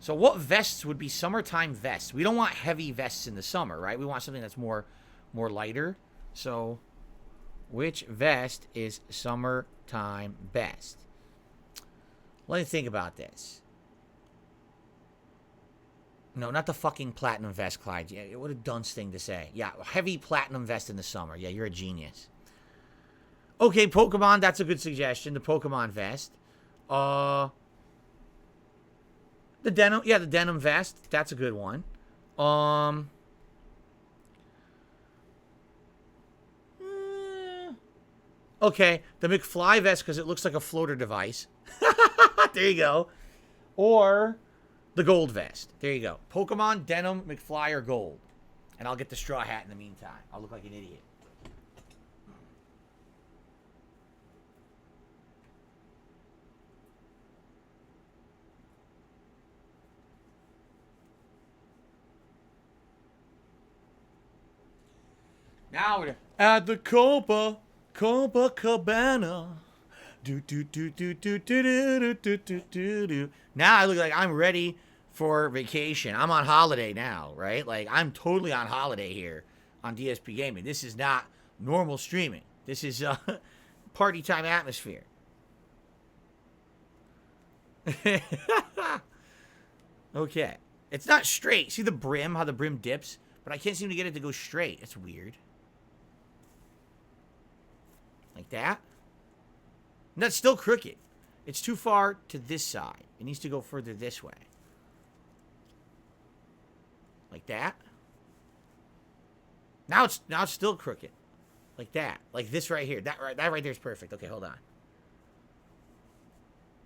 So what vests would be summertime vests? We don't want heavy vests in the summer, right? We want something that's more lighter. So which vest is summertime best? Let me think about this. No, not the fucking platinum vest, Clyde. Yeah, what a dunce thing to say. Yeah, heavy platinum vest in the summer. Yeah, you're a genius. Okay, Pokemon, that's a good suggestion. The Pokemon vest. The denim, yeah, the denim vest. That's a good one. Okay, the McFly vest because it looks like a floater device. There you go. Or the gold vest. There you go. Pokemon, denim, McFly, or gold. And I'll get the straw hat in the meantime. I'll look like an idiot. Now we're at the Copacabana. Now I look like I'm ready for vacation. I'm on holiday now, right? Like, I'm totally on holiday here on DSPGaming. This is not normal streaming. This is party time atmosphere. Okay. It's not straight. See the brim, how the brim dips? But I can't seem to get it to go straight. It's weird. Like that. And that's still crooked. It's too far to this side. It needs to go further this way. Like that. Now it's still crooked. Like that. Like this right here. That right there is perfect. Okay, hold on.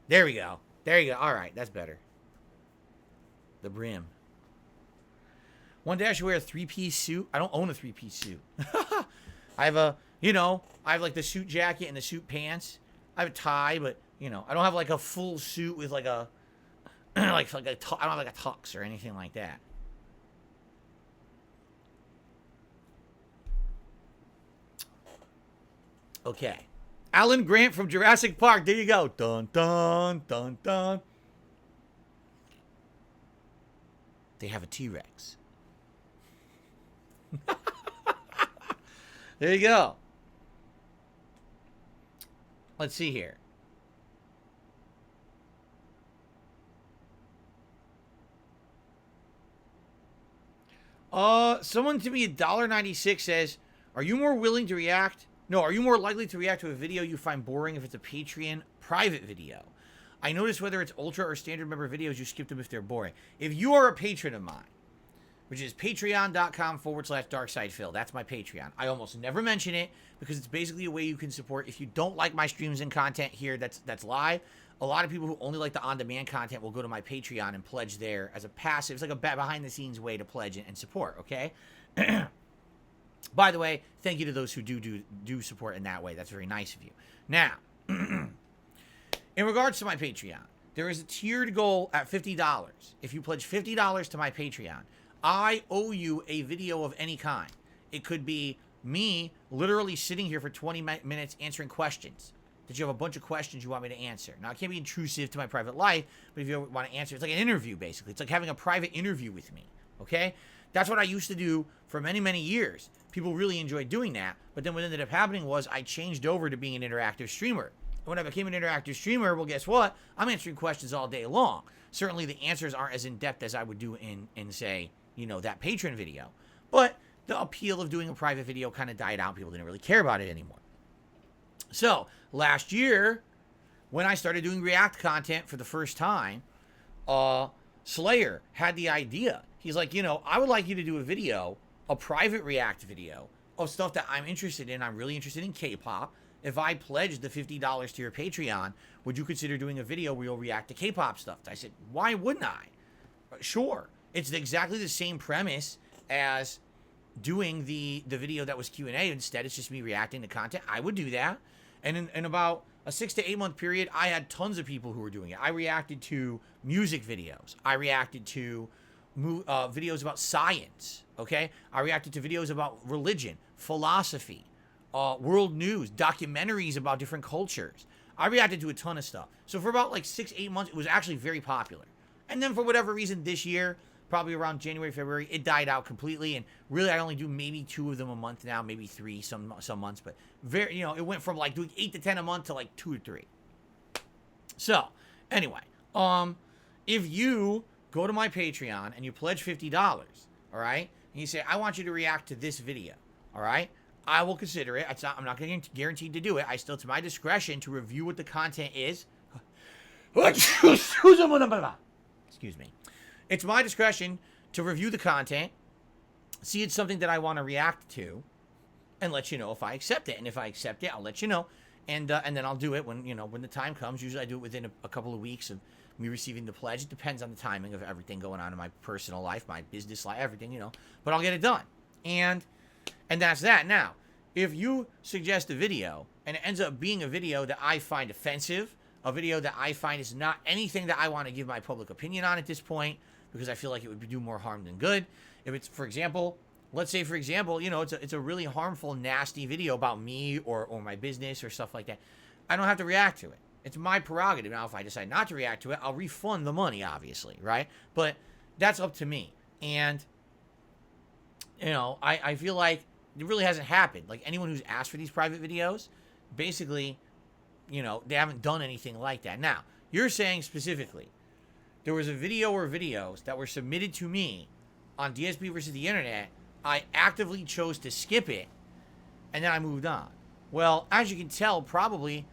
There we go. There you go. All right, that's better. The brim. One day I should wear a three-piece suit. I don't own a three-piece suit. I have a, I have like the suit jacket and the suit pants. I have a tie, but, I don't have like a full suit with like a, I don't have like a tux or anything like that. Okay. Alan Grant from Jurassic Park. There you go. Dun, dun, dun, dun. They have a T-Rex. There you go. Let's see here. Someone to me $1.96 says, are you more willing to react? No, are you more likely to react to a video you find boring if it's a Patreon private video? I notice whether it's ultra or standard member videos, you skip them if they're boring. If you are a patron of mine, which is patreon.com/darksidephil. That's my Patreon. I almost never mention it because it's basically a way you can support. If you don't like my streams and content here that's live, a lot of people who only like the on-demand content will go to my Patreon and pledge there as a passive. It's like a behind-the-scenes way to pledge and support, okay? By the way, thank you to those who do support in that way. That's very nice of you. Now, in regards to my Patreon, there is a tiered goal at $50. If you pledge $50 to my Patreon, I owe you a video of any kind. It could be me literally sitting here for 20 minutes answering questions. That you have a bunch of questions you want me to answer. Now, it can't be intrusive to my private life, but if you want to answer, it's like an interview, basically. It's like having a private interview with me, okay? That's what I used to do for many, many years. People really enjoyed doing that, but then what ended up happening was I changed over to being an interactive streamer. And when I became an interactive streamer, well, guess what? I'm answering questions all day long. Certainly, the answers aren't as in-depth as I would do in say, you know, that patron video. But the appeal of doing a private video kind of died out. People didn't really care about it anymore. So, last year, when I started doing React content for the first time, Slayer had the idea. He's like, you know, I would like you to do a video, a private React video, of stuff that I'm interested in. I'm really interested in K-pop. If I pledged the $50 to your Patreon, would you consider doing a video where you'll react to K-pop stuff? I said, why wouldn't I? Sure. It's exactly the same premise as doing the video that was Q&A. Instead, it's just me reacting to content. I would do that. And in about a 6 to 8 month period, I had tons of people who were doing it. I reacted to music videos. I reacted to videos about science, okay? I reacted to videos about religion, philosophy, world news, documentaries about different cultures. I reacted to a ton of stuff. So for about like 6, 8 months, it was actually very popular. And then for whatever reason this year, probably around January, February, it died out completely. And really, I only do maybe 2 of them a month now, maybe 3 some months. But very, you know, it went from like doing 8 to 10 a month to like 2 to 3. So anyway, if you go to my Patreon and you pledge $50, all right, and you say, I want you to react to this video, all right, I will consider it. I'm not going to guarantee to do it. It's my discretion to review what the content is. Excuse me. It's my discretion to review the content, see it's something that I want to react to, and let you know if I accept it. And if I accept it, I'll let you know, and then I'll do it when the time comes. Usually I do it within a couple of weeks of me receiving the pledge. It depends on the timing of everything going on in my personal life, my business life, everything, but I'll get it done. And that's that. Now, if you suggest a video and it ends up being a video that I find offensive, a video that I find is not anything that I want to give my public opinion on at this point, because I feel like it would do more harm than good. If it's, for example, let's say, it's a really harmful, nasty video about me or my business or stuff like that, I don't have to react to it. It's my prerogative. Now, if I decide not to react to it, I'll refund the money, obviously, right? But that's up to me. And, I feel like it really hasn't happened. Like, anyone who's asked for these private videos, basically, they haven't done anything like that. Now, you're saying specifically, there was a video or videos that were submitted to me on DSP versus the internet. I actively chose to skip it, and then I moved on. Well, as you can tell, probably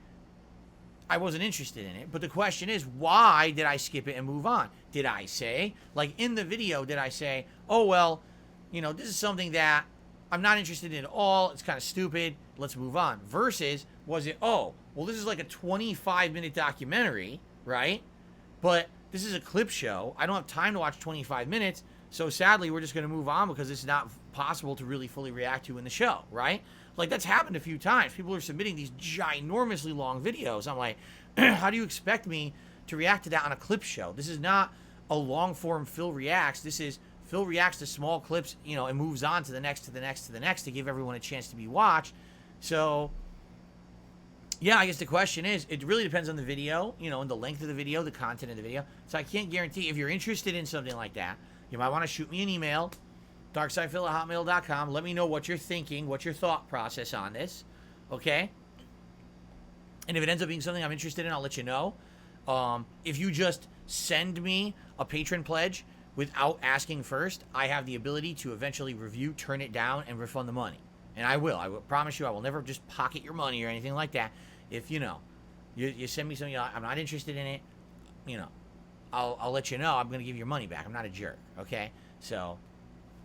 I wasn't interested in it. But the question is, why did I skip it and move on? Did I say, like in the video, did I say, oh, well, this is something that I'm not interested in at all. It's kind of stupid. Let's move on. Versus, was it, oh, well, this is like a 25-minute documentary, right? But this is a clip show. I don't have time to watch 25 minutes. So sadly, we're just going to move on because it's not possible to really fully react to in the show, right? Like, that's happened a few times. People are submitting these ginormously long videos. I'm like, how do you expect me to react to that on a clip show? This is not a long-form Phil Reacts. This is Phil reacts to small clips, and moves on to the next, to the next, to the next to give everyone a chance to be watched. So, yeah, I guess the question is, it really depends on the video, and the length of the video, the content of the video. So I can't guarantee. If you're interested in something like that, you might want to shoot me an email, darksidephil@hotmail.com. Let me know what you're thinking, what's your thought process on this, okay? And if it ends up being something I'm interested in, I'll let you know. If you just send me a patron pledge without asking first, I have the ability to eventually review, turn it down, and refund the money. And I will. I will promise you I will never just pocket your money or anything like that. If, you send me something, I'm not interested in it, I'll let you know. I'm going to give you your money back. I'm not a jerk, okay? So,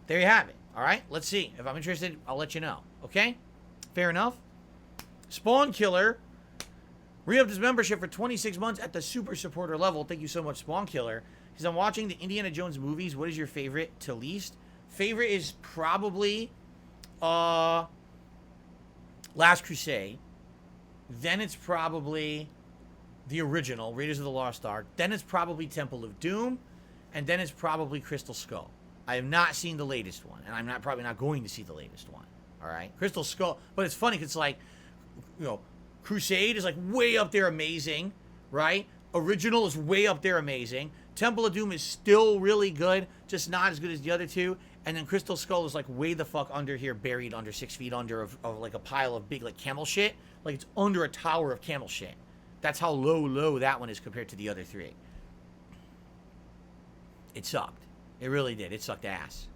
there you have it, all right? Let's see. If I'm interested, I'll let you know, okay? Fair enough? Spawn Killer re-upped his membership for 26 months at the super supporter level. Thank you so much, Spawn Killer. He says, I'm watching the Indiana Jones movies. What is your favorite to least? Favorite is probably Last Crusade. Then it's probably the original, Raiders of the Lost Ark. Then it's probably Temple of Doom. And then it's probably Crystal Skull. I have not seen the latest one. And I'm probably not going to see the latest one. All right? Crystal Skull. But it's funny because it's like, Crusade is like way up there amazing, right? Original is way up there amazing. Temple of Doom is still really good, just not as good as the other two. And then Crystal Skull is like way the fuck under here, buried under 6 feet under of like a pile of big like camel shit. Like it's under a tower of camel shit. That's how low that one is compared to the other three. It sucked. It really did. It sucked ass.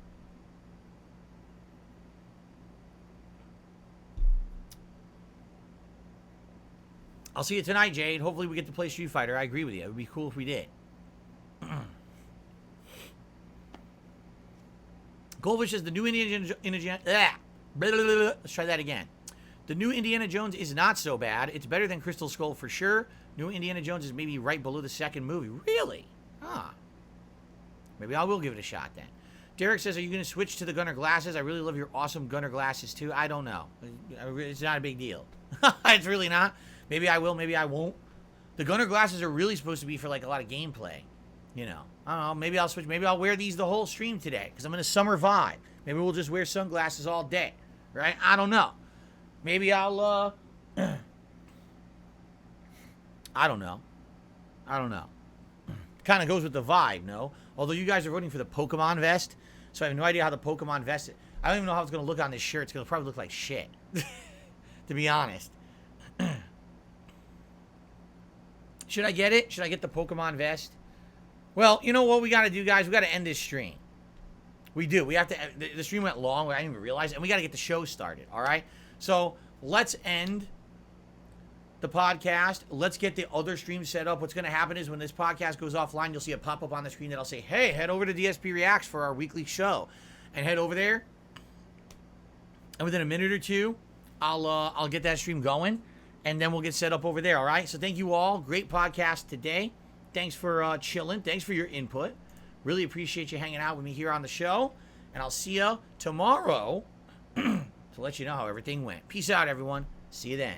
I'll see you tonight, Jade. Hopefully we get to play Street Fighter. I agree with you. It would be cool if we did. Goldfish says the new Let's try that again. The new Indiana Jones is not so bad. It's better than Crystal Skull for sure. New Indiana Jones is maybe right below the second movie. Really? Huh. Maybe I will give it a shot then. Derek says, are you going to switch to the Gunner glasses? I really love your awesome Gunner glasses too. I don't know. It's not a big deal. It's really not. Maybe I will, maybe I won't. The Gunner glasses are really supposed to be for like a lot of gameplay. I don't know. Maybe I'll switch. Maybe I'll wear these the whole stream today because I'm in a summer vibe. Maybe we'll just wear sunglasses all day. Right? I don't know. Maybe I'll, I don't know. Kind of goes with the vibe, no? Although you guys are voting for the Pokemon vest, so I have no idea how the Pokemon vest... I don't even know how it's going to look on this shirt. It's going to probably look like shit. To be honest. Should I get it? Should I get the Pokemon vest? Well, you know what we got to do, guys? We got to end this stream. We do. We have to... The stream went long. I didn't even realize. And we got to get the show started, all right? So, let's end the podcast. Let's get the other stream set up. What's going to happen is when this podcast goes offline, you'll see a pop-up on the screen that'll say, hey, head over to DSP Reacts for our weekly show. And head over there. And within a minute or two, I'll get that stream going. And then we'll get set up over there, all right? So thank you all. Great podcast today. Thanks for chilling. Thanks for your input. Really appreciate you hanging out with me here on the show. And I'll see you tomorrow to let you know how everything went. Peace out, everyone. See you then.